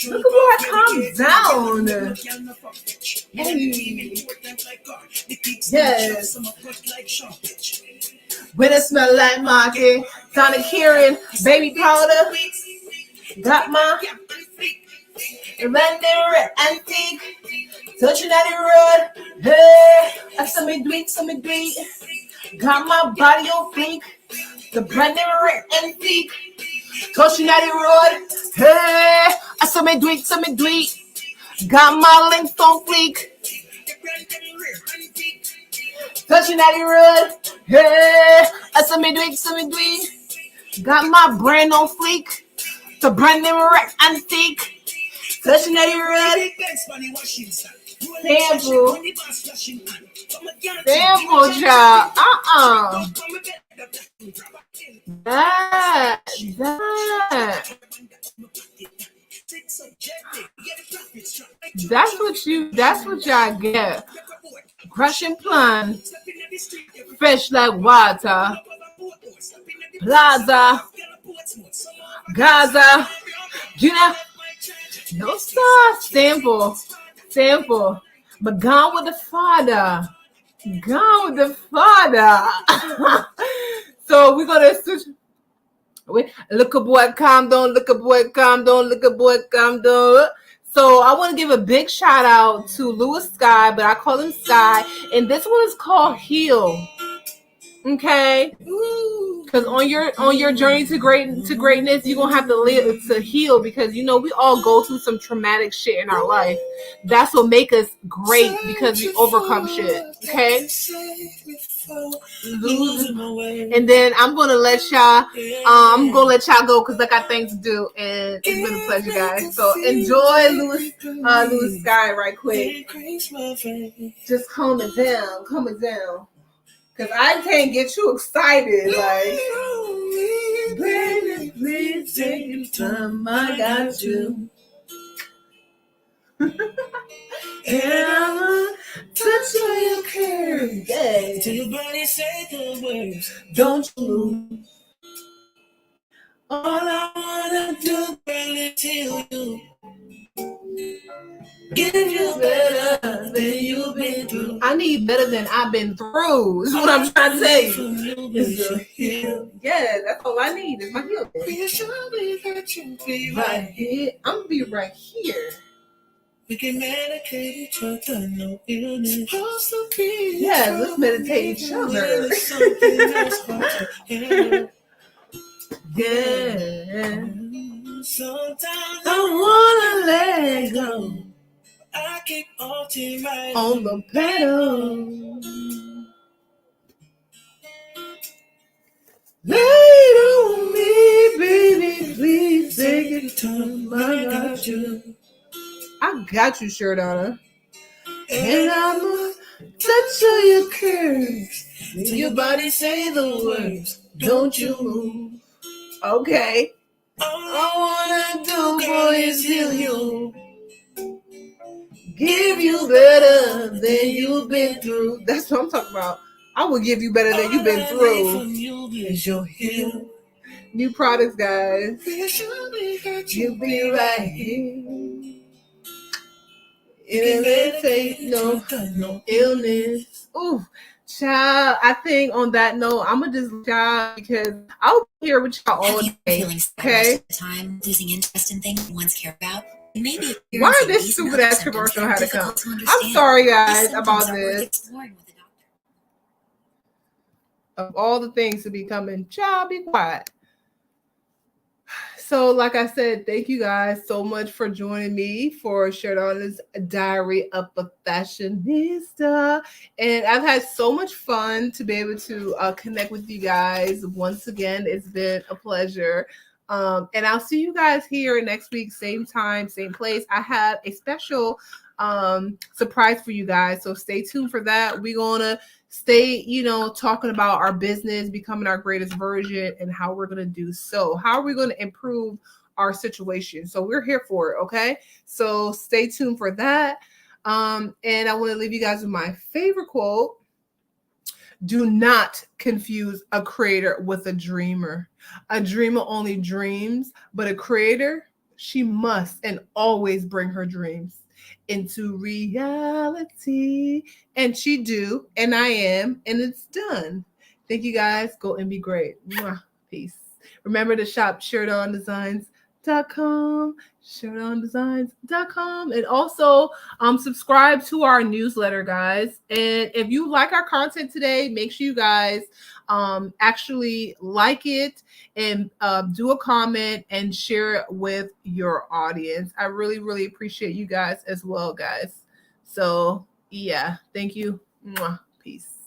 Look at boy, calm down. Hey. Yes. When it smell like market, Donna Kieran, baby powder. Got my random antique. Touching at the road. Hey, I saw me do it. Got my body on fleek. The brand name antique. Touching at the road. Hey, I saw me do it. Got my links on fleek. Touching at the road. Hey, I saw me do it. Got my brand on fleek. The brand name antique. Touching at the road. Sample, child. That. That's what y'all get. Crushing plan. Fresh like water. Plaza. Gaza. You know. No star. Sample. But gone with the father. So we're gonna switch. Wait, look a boy, calm down. So I want to give a big shout out to Louis Sky, but I call him Sky, and this one is called Heal. Okay, because on your journey to greatness, you're gonna have to live to heal, because you know we all go through some traumatic shit in our life. That's what make us great, because we overcome shit. Okay. And then I'm gonna let y'all go because I got things to do, and it's been a pleasure, guys. So enjoy Louis Sky right quick. Just calm it down, because I can't get you excited. Like, baby, please take your time, I got you. And I'ma touch all your curves, yeah. Till your body say the words, don't you move. All I wanna do, girl, is heal you. Give you better than you've been through. I need better than I've been through, is what I'm trying to say. Yeah, that's all I need is my healing. Right here. I'm gonna be right here. We can medicate each other, no illness. Yeah, let's meditate each other. Yeah. Sometimes I wanna let go. I keep right on the pedal. Lay on me, baby, please take your time. I got you. I got you, Sheridonna. And I'ma touch all your curves. Till your body say the words, don't you move. Okay. All I wanna do, boy, is heal you. Give you better than you've been through. That's what I'm talking about. I will give you better than you've been through. Is your heal. New products, guys. You'll be right here. It ain't no illness. Ooh, child. I think on that note, I'm gonna just child because I'll be here with y'all all day. Okay. Time losing interest in things you once cared about. Maybe why is this stupid ass commercial had to come? I'm sorry, guys, about this. Of all the things to be coming, child, be quiet. So, like I said, thank you guys so much for joining me for Sheridonna's Diary of a Fashionista. And I've had so much fun to be able to connect with you guys. Once again, it's been a pleasure. And I'll see you guys here next week, same time, same place. I have a special surprise for you guys. So stay tuned for that. We're going to stay, talking about our business, becoming our greatest version, and how we're going to do so. How are we going to improve our situation? So we're here for it, okay? So stay tuned for that. And I want to leave you guys with my favorite quote. Do not confuse a creator with a dreamer. A dreamer only dreams, but a creator, she must and always bring her dreams into reality. And she do, and I am, and it's done. Thank you guys. Go and be great. Mwah. Peace. Remember to shop SheridonnaDesigns.com, SheridonnaDesigns.com, and also subscribe to our newsletter, guys. And if you like our content today, make sure you guys actually like it and do a comment and share it with your audience. I really, really appreciate you guys as well, guys. So yeah, thank you. Mwah. Peace.